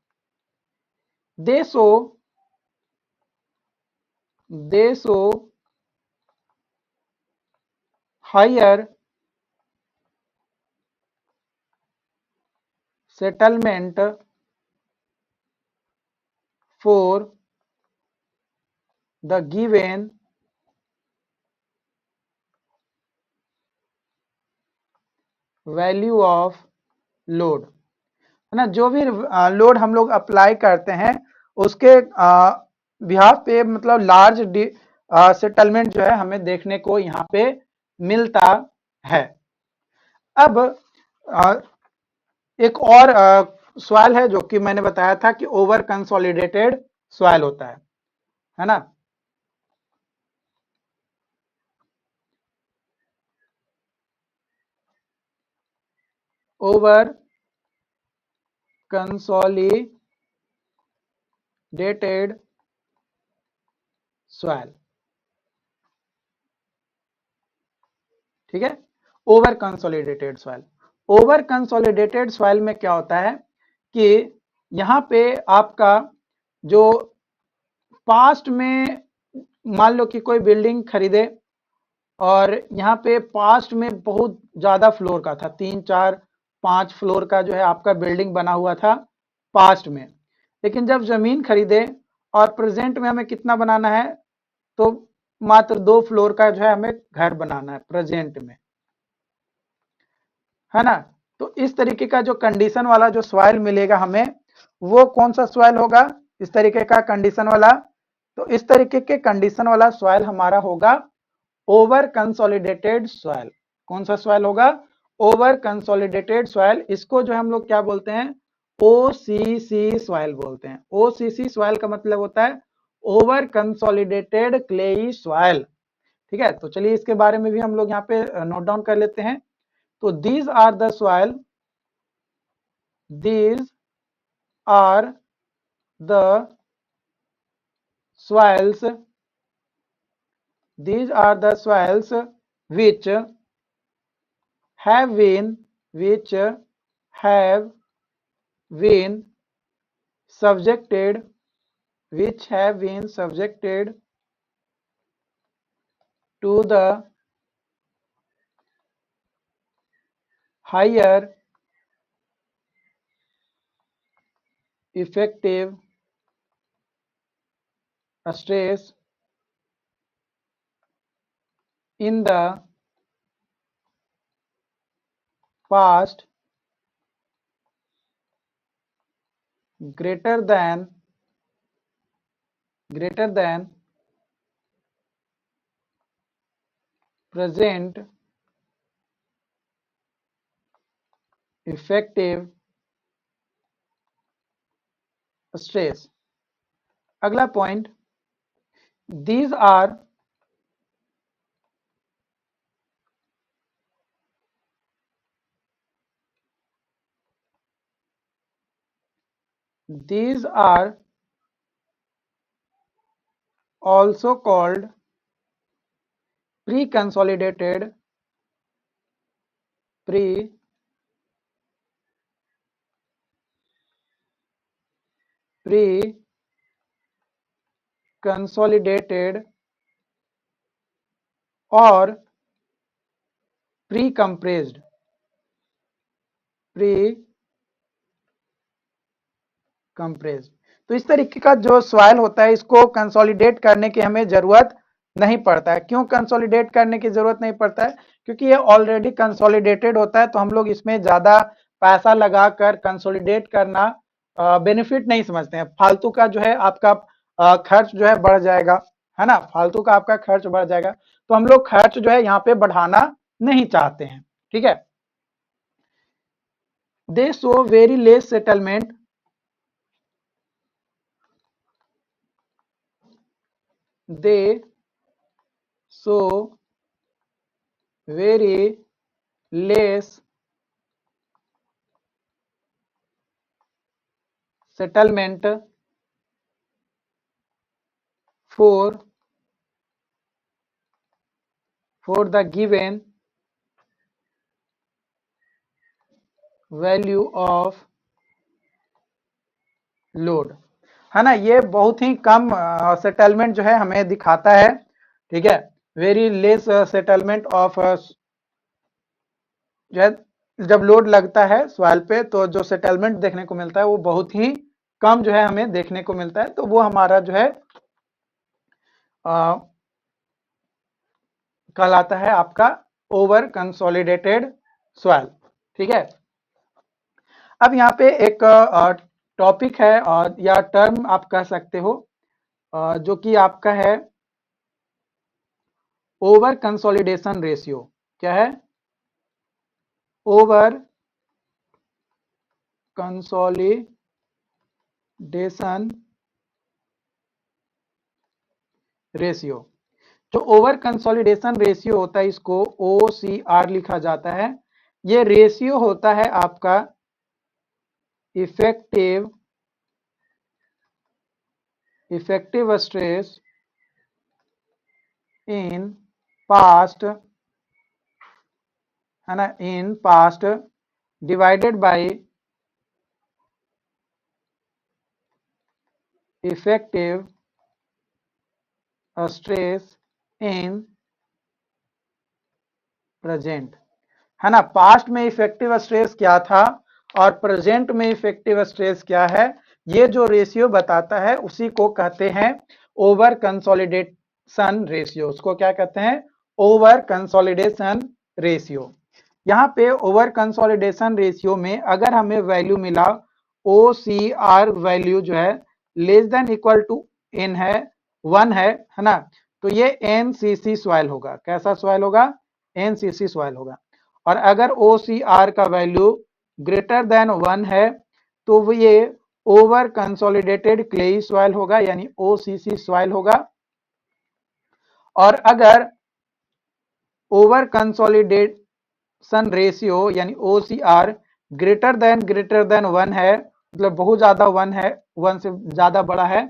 They show higher settlement for the given value of load, है ना। जो भी लोड हम लोग अप्लाई करते हैं उसके बिहाफ पे मतलब लार्ज सेटलमेंट जो है हमें देखने को यहाँ पे मिलता है। अब एक और सवाल है जो कि मैंने बताया था कि ओवर कंसोलिडेटेड सॉइल होता है ना। ओवर कंसोलिडेटेड सॉइल, ठीक है। Over consolidated soil, over consolidated soil में क्या होता है कि यहाँ पे आपका जो पास्ट में मान लो कि कोई बिल्डिंग खरीदे और यहाँ पे पास्ट में बहुत ज्यादा फ्लोर का था, 3 4 5 फ्लोर का जो है आपका बिल्डिंग बना हुआ था पास्ट में। लेकिन जब जमीन खरीदे और प्रेजेंट में हमें कितना बनाना है, तो मात्र 2 फ्लोर का जो है हमें घर बनाना है प्रेजेंट में, है ना। तो इस तरीके का जो कंडीशन वाला जो सॉइल मिलेगा हमें, वो कौन सा सॉइल होगा, इस तरीके का कंडीशन वाला। तो इस तरीके के कंडीशन वाला सॉइल हमारा होगा ओवर कंसोलिडेटेड सॉइल। कौन सा सॉइल होगा, ओवर कंसोलिडेटेड सॉइल। इसको जो हम लोग क्या बोलते हैं, ओसीसी सॉइल बोलते हैं। ओसीसी सॉइल का मतलब होता है ओवर कंसोलिडेटेड क्लेई सॉइल, ठीक है। तो चलिए इसके बारे में भी हम लोग यहाँ पे नोट डाउन कर लेते हैं। तो these are the soil, these are the soils, these are the soils which have been subjected, which have been subjected to the higher effective stress in the past greater than present effective stress। अगला point, these are also called pre-consolidated और pre-compressed। तो इस तरीके का जो soil होता है इसको कंसोलिडेट करने की हमें जरूरत नहीं पड़ता है। क्यों कंसोलिडेट करने की जरूरत नहीं पड़ता है, क्योंकि ये ऑलरेडी कंसोलिडेटेड होता है। तो हम लोग इसमें ज्यादा पैसा लगाकर कंसोलिडेट करना बेनिफिट नहीं समझते हैं। फालतू का जो है आपका खर्च जो है बढ़ जाएगा, है ना। फालतू का आपका खर्च बढ़ जाएगा, तो हम लोग खर्च जो है यहाँ पे बढ़ाना नहीं चाहते हैं, ठीक है। They show very less settlement, they show very less settlement for the given value of load, है ना। ये बहुत ही कम सेटलमेंट जो है हमें दिखाता है, ठीक है। वेरी लेस सेटलमेंट ऑफ जो है जब लोड लगता है सॉइल पे तो जो सेटलमेंट देखने को मिलता है वो बहुत ही कम जो है हमें देखने को मिलता है, तो वो हमारा जो है आ, कहलाता है आपका ओवर कंसोलिडेटेड सॉइल। ठीक है। अब यहाँ पे एक टॉपिक है और या टर्म आप कह सकते हो जो कि आपका है ओवर कंसोलिडेशन रेशियो। क्या है? Over consolidation ratio. जो ओवर कंसोलिडेशन रेशियो होता है इसको OCR लिखा जाता है। ये रेशियो होता है आपका इफेक्टिव स्ट्रेस इन पास्ट, है ना, in past divided by effective stress in present, है ना। पास्ट में इफेक्टिव स्ट्रेस क्या था और प्रेजेंट में इफेक्टिव स्ट्रेस क्या है, ये जो रेशियो बताता है उसी को कहते हैं ओवर कंसोलिडेशन रेशियो। उसको क्या कहते हैं? Over consolidation ratio. यहाँ पे ओवर कंसोलिडेशन रेशियो में अगर हमें वैल्यू मिला OCR वैल्यू जो है less than equal to n है 1 है ना, तो ये NCC सॉइल होगा। कैसा सॉइल होगा? NCC सॉइल होगा। और अगर OCR का वैल्यू ग्रेटर देन 1 है तो वो ये ओवर कंसोलिडेटेड क्लेई सॉइल होगा यानी OCC सॉइल होगा। और अगर ओवर कंसोलिडेशन रेशियो यानी OCR ग्रेटर देन 1 है, मतलब बहुत ज्यादा 1 है, 1 से ज्यादा बड़ा है,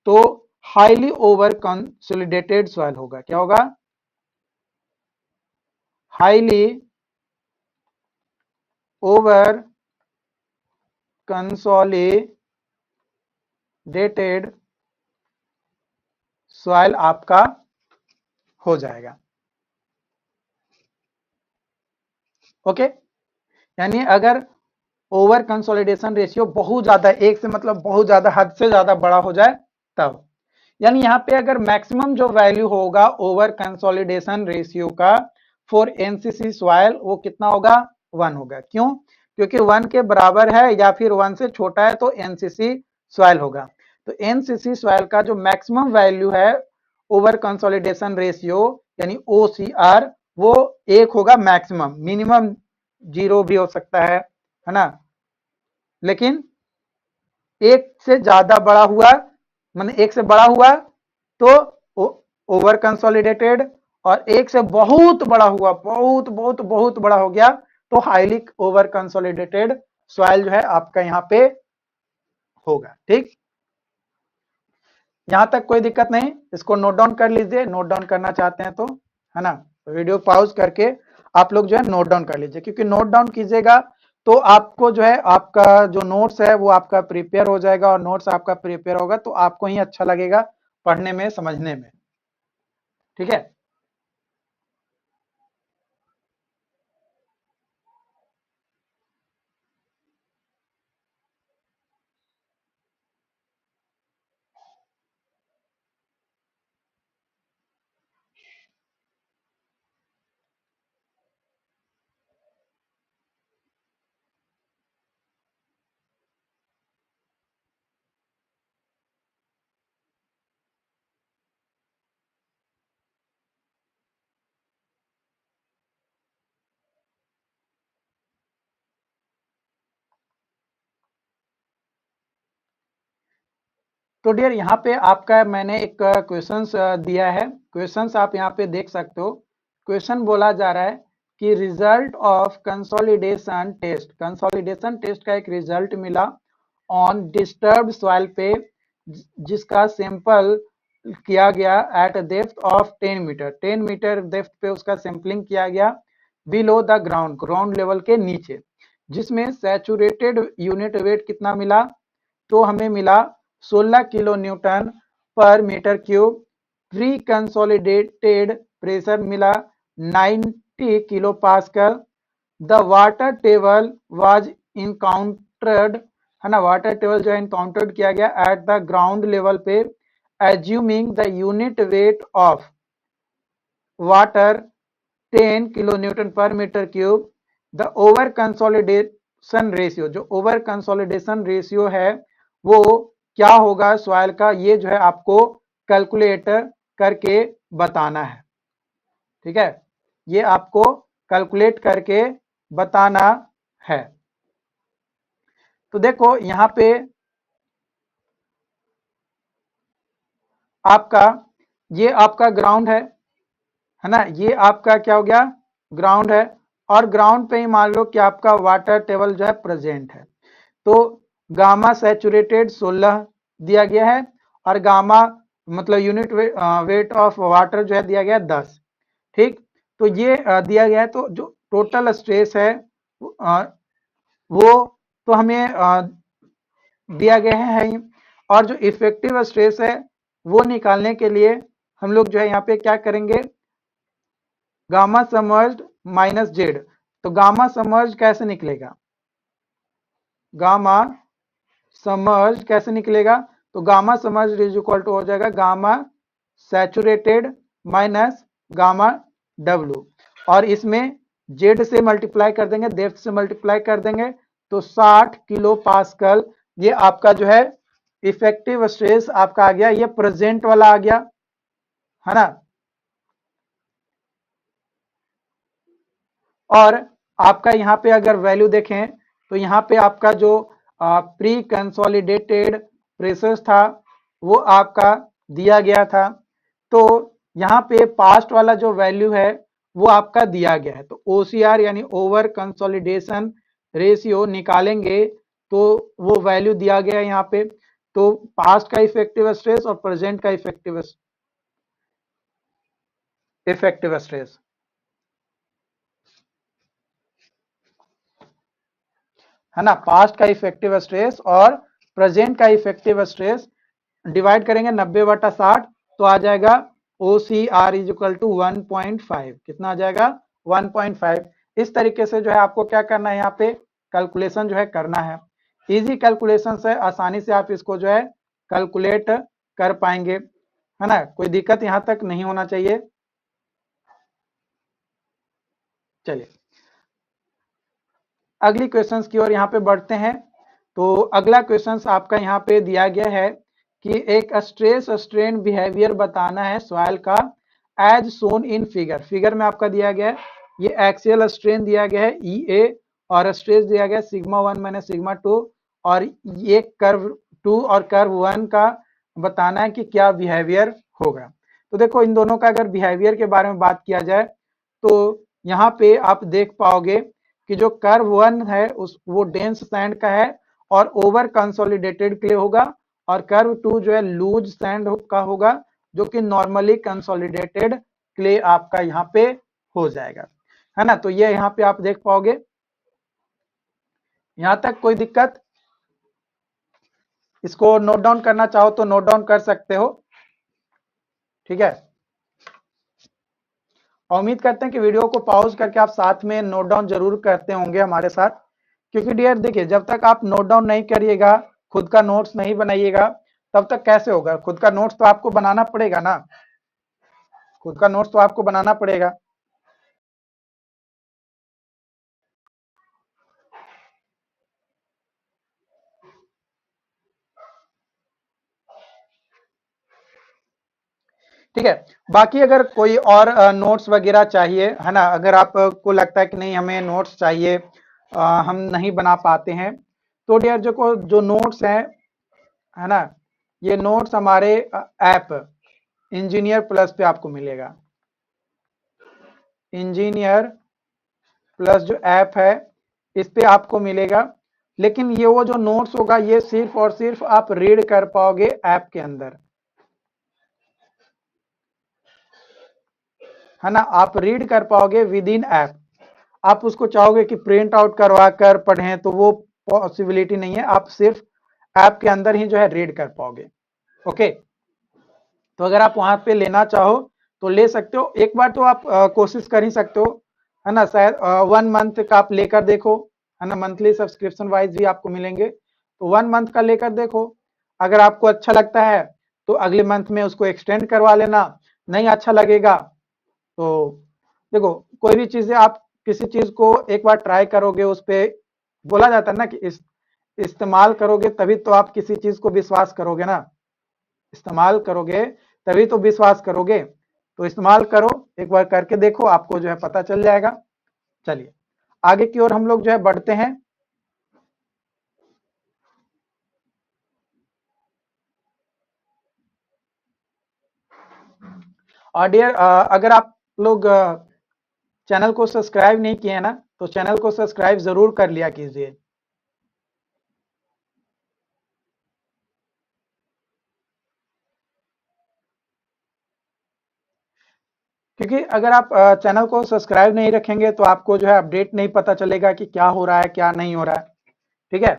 तो हाईली ओवर कंसोलिडेटेड सॉइल होगा। क्या होगा? हाईली ओवर कंसोलिडेटेड सॉइल आपका हो जाएगा। ओके। यानी अगर ओवर कंसोलिडेशन रेशियो बहुत ज्यादा, एक से मतलब बहुत ज्यादा, हद से ज्यादा बड़ा हो जाए तब, यानी यहाँ पे अगर मैक्सिमम जो वैल्यू होगा ओवर कंसोलिडेशन रेशियो का फॉर एनसीसी सॉइल वो कितना होगा? 1 होगा। क्यों? क्योंकि 1 के बराबर है या फिर 1 से छोटा है तो एनसीसी सॉइल होगा। तो एनसीसी सॉइल का जो मैक्सिमम वैल्यू है ओवर कंसोलिडेशन रेशियो यानी OCR वो 1 होगा मैक्सिमम, मिनिमम 0 भी हो सकता है ना। लेकिन 1 से ज्यादा बड़ा हुआ, मतलब 1 से बड़ा हुआ तो ओवर कंसोलिडेटेड, और 1 से बहुत बड़ा हुआ, बहुत बहुत बहुत बड़ा हो गया तो हाईली ओवर कंसोलिडेटेड सॉइल जो है आपका यहाँ पे होगा। ठीक, यहां तक कोई दिक्कत नहीं। इसको नोट डाउन कर लीजिए, नोट डाउन करना चाहते हैं तो, है ना। वीडियो पॉज करके आप लोग जो है नोट डाउन कर लीजिए, क्योंकि नोट डाउन कीजिएगा तो आपको जो है आपका जो नोट्स है वो आपका प्रिपेयर हो जाएगा, और नोट्स आपका प्रिपेयर होगा तो आपको ही अच्छा लगेगा पढ़ने में, समझने में। ठीक है। तो डियर यहाँ पे आपका मैंने एक क्वेश्चंस दिया है। क्वेश्चंस आप यहाँ पे देख सकते हो। क्वेश्चन बोला जा रहा है कि result of consolidation test, consolidation test का एक रिजल्ट मिला ऑन डिस्टर्ब्ड सॉइल पे, जिसका सैंपल किया गया at depth of 10 metre, 10 metre depth पे उसका सैंपलिंग किया गया below the ground, ground level के नीचे, जिसमें सैचुरेटेड यूनिट वेट कितना मिला? तो हमें मिला 16 kilo newton per metre cube. Pre consolidated pressure मिला 90 kilo pascal. The water table was encountered, है ना, वाटर टेबल जो है इनकाउंटर्ड किया गया एट द ग्राउंड लेवल पे, assuming the unit weight of water 10 kilo newton per metre cube. The over consolidation ratio, जो over consolidation ratio है वो क्या होगा सॉइल का, ये जो है आपको कैलकुलेट करके बताना है। ठीक है, ये आपको कैलकुलेट करके बताना है। तो देखो यहां पे आपका, ये आपका ग्राउंड है ना, ये आपका क्या हो गया, ग्राउंड है, और ग्राउंड पे ही मान लो कि आपका वाटर टेबल जो है प्रेजेंट है। तो गामा सैचुरेटेड 16 दिया गया है, और गामा मतलब यूनिट वेट ऑफ वाटर जो है दिया गया है 10। ठीक, तो ये दिया गया है। तो जो टोटल स्ट्रेस है वो तो हमें दिया गया है ही, और जो इफेक्टिव स्ट्रेस है वो निकालने के लिए हम लोग जो है यहाँ पे क्या करेंगे, गामा समर्ज्ड माइनस जेड। तो गामा समर्ज्ड कैसे निकलेगा, गामा समर्ज्ड कैसे निकलेगा, तो gamma submerged is equal to हो जाएगा gamma saturated minus gamma W, और इसमें जेड से मल्टीप्लाई कर देंगे, डेप्थ से मल्टीप्लाई कर देंगे, तो 60 किलो पास्कल ये आपका जो है इफेक्टिव स्ट्रेस आपका आ गया, ये प्रेजेंट वाला आ गया, है ना। और आपका यहाँ पे अगर वैल्यू देखें तो यहाँ पे आपका जो प्री कंसोलिडेटेड प्रेशर था वो आपका दिया गया था। तो यहाँ पे पास्ट वाला जो वैल्यू है वो आपका दिया गया है। तो OCR यानी ओवर कंसोलिडेशन रेशियो निकालेंगे तो वो वैल्यू दिया गया है यहाँ पे। तो पास्ट का इफेक्टिव स्ट्रेस और प्रेजेंट का इफेक्टिव स्ट्रेस, है ना, पास्ट का इफेक्टिव स्ट्रेस और प्रेजेंट का इफेक्टिव स्ट्रेस डिवाइड करेंगे 90/60, तो आ जाएगा OCR इज इक्वल टू 1.5। कितना आ जाएगा, 1.5। इस तरीके से जो है आपको क्या करना है, यहाँ पे कैलकुलेशन जो है करना है। इजी कैलकुलेशन से आसानी से आप इसको जो है कैलकुलेट कर पाएंगे, है ना, कोई दिक्कत यहाँ तक नहीं होना चाहिए। चलिए अगली क्वेश्चंस की ओर यहाँ पे बढ़ते हैं। तो अगला क्वेश्चंस आपका यहाँ पे दिया गया है कि एक स्ट्रेस स्ट्रेन बिहेवियर बताना है सॉइल का as shown in figure. Figure में आपका दिया गया है ये एक्सियल स्ट्रेन दिया गया है EA, और स्ट्रेस दिया गया सिग्मा 1 माइनस सिग्मा 2, और ये कर्व 2 और कर्व 1 का बताना है कि क्या बिहेवियर होगा। तो देखो इन दोनों का अगर बिहेवियर के बारे में बात किया जाए तो यहाँ पे आप देख पाओगे कि जो कर्व 1 है उस वो डेंस सैंड का है और ओवर कंसोलिडेटेड क्ले होगा, और कर्व 2 जो है लूज सैंड का होगा जो कि नॉर्मली कंसोलिडेटेड क्ले आपका यहाँ पे हो जाएगा, है ना। तो ये यहाँ पे आप देख पाओगे, यहाँ तक कोई दिक्कत, इसको नोट डाउन करना चाहो तो नोट डाउन कर सकते हो। ठीक है, उम्मीद करते हैं कि वीडियो को पॉज करके आप साथ में नोट डाउन जरूर करते होंगे हमारे साथ, क्योंकि डियर देखिए जब तक आप नोट डाउन नहीं करिएगा, खुद का नोट्स नहीं बनाइएगा, तब तक कैसे होगा। खुद का नोट्स तो आपको बनाना पड़ेगा ना, खुद का नोट्स तो आपको बनाना पड़ेगा। ठीक है, बाकी अगर कोई और नोट्स वगैरह चाहिए, है ना, अगर आपको लगता है कि नहीं हमें नोट्स चाहिए, हम नहीं बना पाते हैं, तो डियर जो नोट्स हैं, है ना, ये नोट्स हमारे ऐप इंजीनियर प्लस पे आपको मिलेगा। इंजीनियर प्लस जो ऐप है इस पे आपको मिलेगा, लेकिन ये वो जो नोट्स होगा ये सिर्फ और सिर्फ आप रीड कर पाओगे ऐप के अंदर, है ना, आप रीड कर पाओगे विद इन ऐप। आप उसको चाहोगे कि प्रिंट आउट करवा कर पढ़ें तो वो पॉसिबिलिटी नहीं है, आप सिर्फ ऐप के अंदर ही जो है रीड कर पाओगे। ओके, तो अगर आप वहां पे लेना चाहो तो ले सकते हो, एक बार तो आप कोशिश कर ही सकते हो, है ना, शायद 1 मंथ का आप लेकर देखो, है ना, मंथली सब्सक्रिप्शन वाइज भी आपको मिलेंगे, तो 1 मंथ का लेकर देखो। अगर आपको अच्छा लगता है तो अगले मंथ में उसको एक्सटेंड करवा लेना, नहीं अच्छा लगेगा तो देखो, कोई भी चीजें आप किसी चीज को एक बार ट्राई करोगे, उस पे बोला जाता है ना कि इस्तेमाल करोगे तभी तो आप किसी चीज को विश्वास करोगे ना, इस्तेमाल करोगे तभी तो विश्वास करोगे। तो इस्तेमाल करो, एक बार करके देखो, आपको जो है पता चल जाएगा। चलिए आगे की ओर हम लोग जो है बढ़ते हैं। और डियर, अगर आप लोग चैनल को सब्सक्राइब नहीं किए हैं ना, तो चैनल को सब्सक्राइब जरूर कर लिया कीजिए। क्योंकि अगर आप चैनल को सब्सक्राइब नहीं रखेंगे तो आपको जो है अपडेट नहीं पता चलेगा कि क्या हो रहा है क्या नहीं हो रहा है। ठीक है,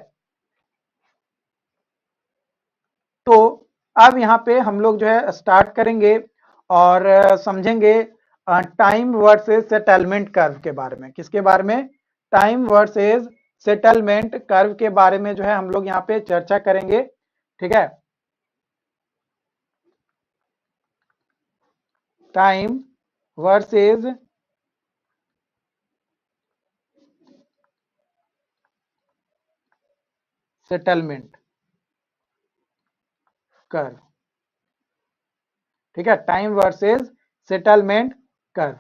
तो अब यहाँ पे हम लोग जो है स्टार्ट करेंगे और समझेंगे टाइम वर्सेस सेटलमेंट कर्व के बारे में। किसके बारे में? टाइम वर्सेस सेटलमेंट कर्व के बारे में जो है हम लोग यहाँ पे चर्चा करेंगे। ठीक है, टाइम वर्सेस सेटलमेंट कर्व। ठीक है, टाइम वर्सेस सेटलमेंट कर्व।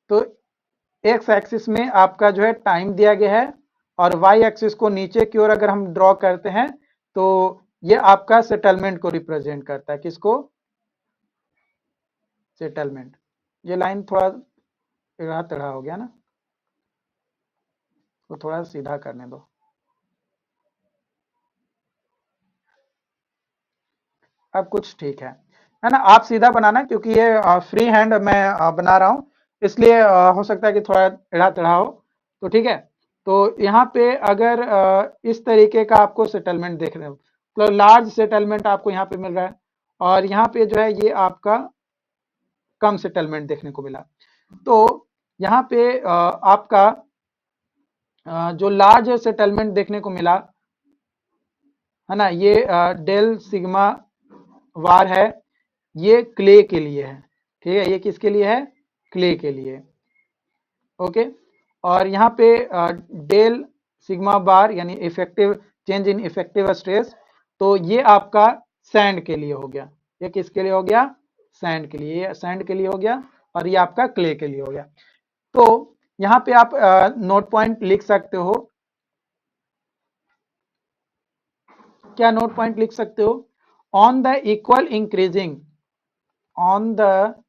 तो एक्स एक्सिस में आपका जो है टाइम दिया गया है, और वाई एक्सिस को नीचे की ओर अगर हम ड्रॉ करते हैं तो ये आपका सेटलमेंट को रिप्रेजेंट करता है। किसको? सेटलमेंट। ये लाइन थोड़ा टेढ़ा टेढ़ा हो गया ना, तो थोड़ा सीधा करने दो। अब कुछ ठीक है ना? आप सीधा बनाना, क्योंकि ये फ्री हैंड मैं बना रहा हूँ, इसलिए हो सकता है कि थोड़ा टेढ़ा टेढ़ा हो। तो ठीक है, तो यहाँ पे अगर इस तरीके का आपको सेटलमेंट देख रहे हो, तो लार्ज सेटलमेंट आपको यहाँ पे मिल रहा है, और यहाँ पे जो है ये आपका कम सेटलमेंट देखने को मिला। तो यहाँ पे आपका जो लार्ज सेटलमेंट देखने को मिला, है ना, ये डेल सिग्मा वार है, ये क्ले के लिए है। ठीक है, ये किसके लिए है? क्ले के लिए। ओके, और यहाँ पे डेल सिग्मा बार यानी effective change in effective stress, तो ये आपका सैंड के लिए हो गया। ये किसके लिए हो गया? सैंड के लिए। ये सैंड के लिए हो गया, और ये आपका क्ले के लिए हो गया। तो यहाँ पे आप नोट पॉइंट लिख सकते हो। क्या नोट पॉइंट लिख सकते हो? On the equal increasing, on the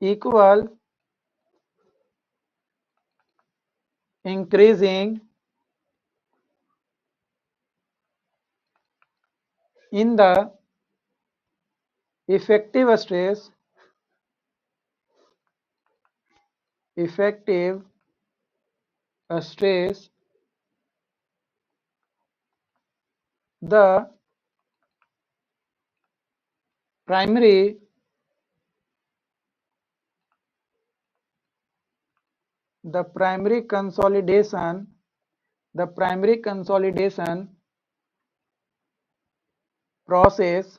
equal increasing in the effective stress, effective stress, the primary the primary consolidation the primary consolidation process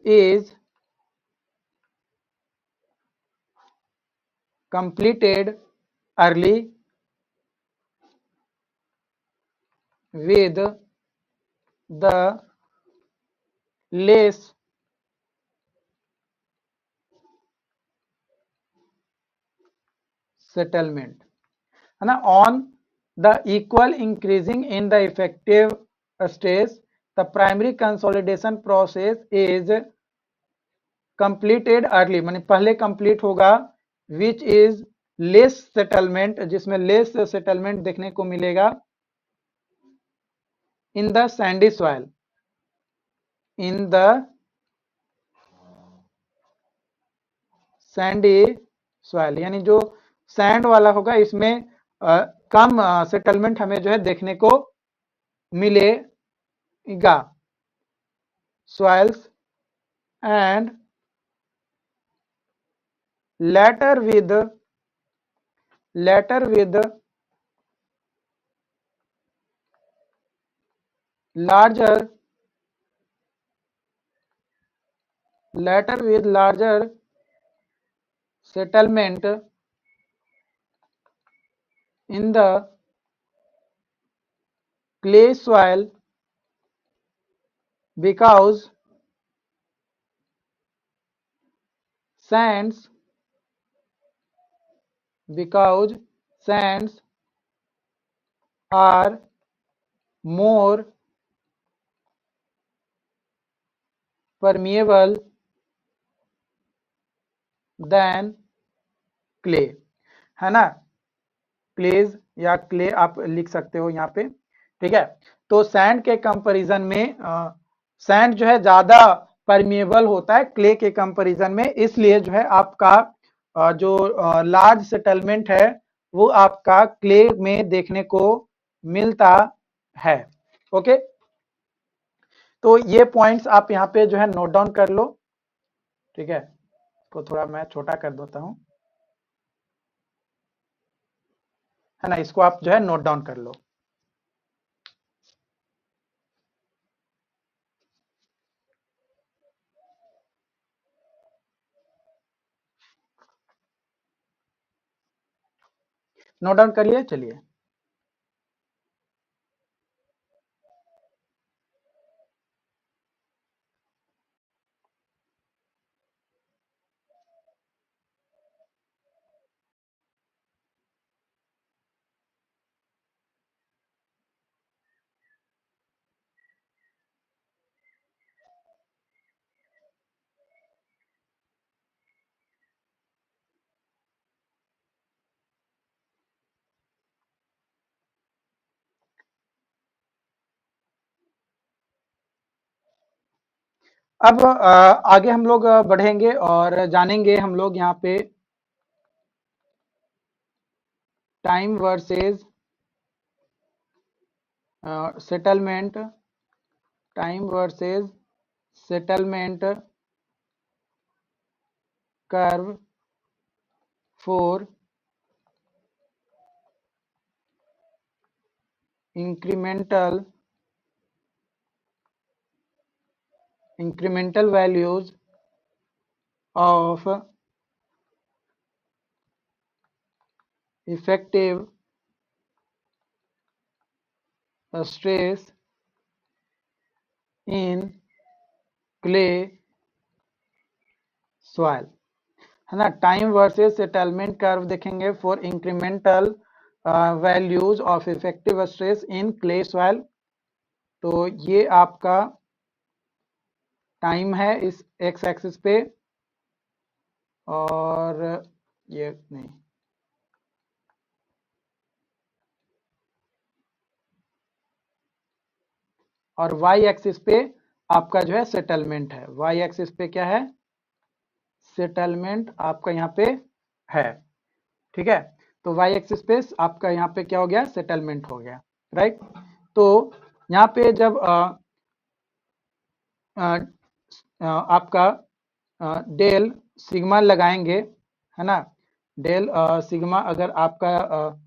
is completed early with the less settlement, है ना। On the equal increasing in the effective stress, the primary consolidation process is completed early, माने पहले complete होगा, which is less settlement, जिसमें less settlement देखने को मिलेगा, in the Sandy soil, in the Sandy soil, यानी जो सैंड वाला होगा इसमें कम सेटलमेंट हमें जो है देखने को मिलेगा। Soils and later with larger settlement in the clay soil because sands are more permeable than clay, है ना। क्लेज या क्ले आप लिख सकते हो यहाँ पे, ठीक है। तो सैंड के कंपैरिजन में सैंड जो है ज्यादा परमिएबल होता है क्ले के कंपैरिजन में, इसलिए जो है आपका जो लार्ज सेटलमेंट है वो आपका क्ले में देखने को मिलता है। ओके, तो ये पॉइंट्स आप यहाँ पे जो है नोट डाउन कर लो, ठीक है। इसको थोड़ा मैं छोटा कर देता हूँ, है ना। इसको आप जो है नोट डाउन कर लो। नोट डाउन करिए, चलिए। अब आगे हम लोग बढ़ेंगे और जानेंगे हम लोग यहाँ पे time versus settlement, time versus settlement curve for incremental values of effective stress in clay soil, है ना। टाइम वर्सेस सेटलमेंट कर्व देखेंगे for incremental values of effective stress in clay soil. तो ये आपका टाइम है इस एक्स एक्सिस पे, और ये नहीं, और वाई एक्सिस पे आपका जो है सेटलमेंट है। वाई एक्सिस पे क्या है, सेटलमेंट आपका यहाँ पे है, ठीक है। तो वाई एक्सिस पे आपका यहाँ पे क्या हो गया, सेटलमेंट हो गया, राइट। तो यहाँ पे जब आपका डेल सिग्मा लगाएंगे, है ना। डेल सिग्मा अगर आपका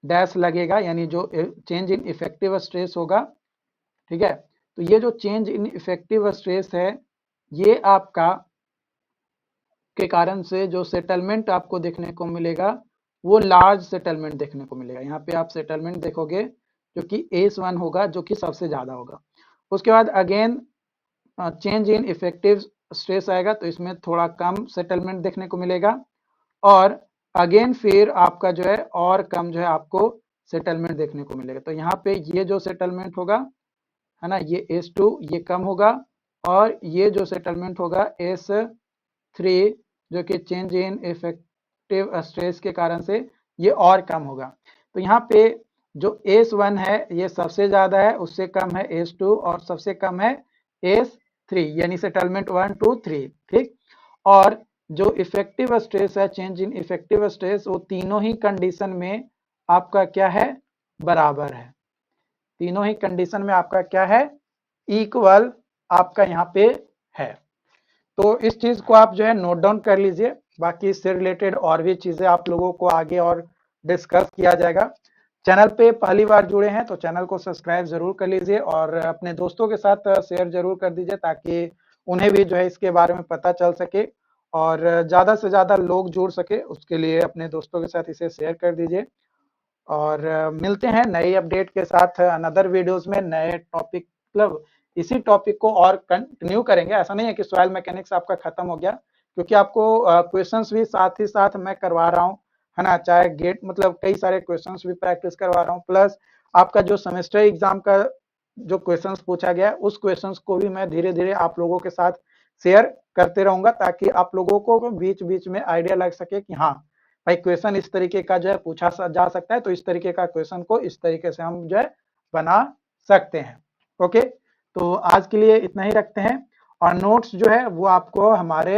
डैश लगेगा यानी जो चेंज इन इफेक्टिव स्ट्रेस होगा, ठीक है। तो ये जो चेंज इन इफेक्टिव स्ट्रेस है ये आपका के कारण से जो सेटलमेंट आपको देखने को मिलेगा वो लार्ज सेटलमेंट देखने को मिलेगा। यहाँ पे आप सेटलमेंट देखोगे जो कि एस1 होगा, जो कि सबसे ज्यादा होगा। उसके बाद again change in effective stress आएगा तो इसमें थोड़ा कम सेटलमेंट देखने को मिलेगा, और अगेन फिर आपका जो है और कम जो है आपको सेटलमेंट देखने को मिलेगा। तो यहाँ पे ये जो सेटलमेंट होगा, है ना, ये S2 ये कम होगा, और ये जो सेटलमेंट होगा S3 जो कि चेंज इन इफेक्टिव स्ट्रेस के कारण से ये और कम होगा। तो यहाँ पे जो S1 है ये सबसे ज्यादा है, उससे कम है S2 और सबसे कम है S3, यानी सेटलमेंट 1 2 3, ठीक। और जो इफेक्टिव स्ट्रेस है, चेंज इन इफेक्टिव स्ट्रेस, वो तीनों ही कंडीशन में आपका क्या है, बराबर है। तीनों ही कंडीशन में आपका क्या है, इक्वल आपका यहाँ पे है। तो इस चीज को आप जो है नोट डाउन कर लीजिए। बाकी इससे रिलेटेड और भी चीजें आप लोगों को आगे और डिस्कस किया जाएगा। चैनल पे पहली बार जुड़े हैं तो चैनल को सब्सक्राइब जरूर कर लीजिए और अपने दोस्तों के साथ शेयर जरूर कर दीजिए, ताकि उन्हें भी जो है इसके बारे में पता चल सके और ज्यादा से ज्यादा लोग जुड़ सके, उसके लिए अपने दोस्तों के साथ इसे शेयर कर दीजिए। और मिलते हैं नई अपडेट के साथ अनदर वीडियोस में, नए टॉपिक, मतलब इसी टॉपिक को और कंटिन्यू करेंगे। ऐसा नहीं है कि सॉइल मैकेनिक्स आपका खत्म हो गया, क्योंकि आपको क्वेश्चंस भी साथ ही साथ मैं करवा रहा हूँ, है ना। चाहे गेट, मतलब कई सारे क्वेश्चंस भी प्रैक्टिस करवा रहा हूँ, प्लस आपका जो सेमेस्टर एग्जाम का जो क्वेश्चंस पूछा गया है उस क्वेश्चंस को भी मैं धीरे धीरे आप लोगों के साथ शेयर करते रहूंगा, ताकि आप लोगों को बीच बीच में आइडिया लग सके कि हाँ भाई क्वेश्चन इस तरीके का जो है पूछा जा सकता है, तो इस तरीके का क्वेश्चन को इस तरीके से हम जो है बना सकते हैं। ओके, तो आज के लिए इतना ही रखते हैं। और नोट्स जो है वो आपको हमारे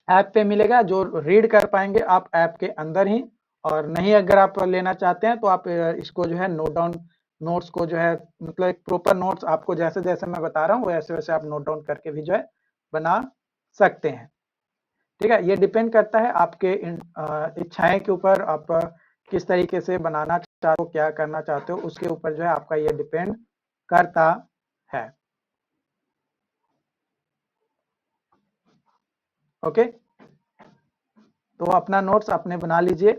ऐप पे मिलेगा, जो रीड कर पाएंगे आप ऐप के अंदर ही, और नहीं अगर आप लेना चाहते हैं तो आप इसको जो है नोट डाउन, नोट्स को जो है, मतलब एक प्रॉपर नोट्स आपको जैसे जैसे मैं बता रहा हूँ वैसे वैसे आप नोट डाउन करके भी जो है बना सकते हैं। ठीक है, ये डिपेंड करता है आपके इच्छाएं के ऊपर, आप किस तरीके से बनाना चाहते हो, क्या करना चाहते हो, उसके ऊपर जो है आपका ये डिपेंड करता है। ओके, तो अपना नोट्स अपने बना लीजिए।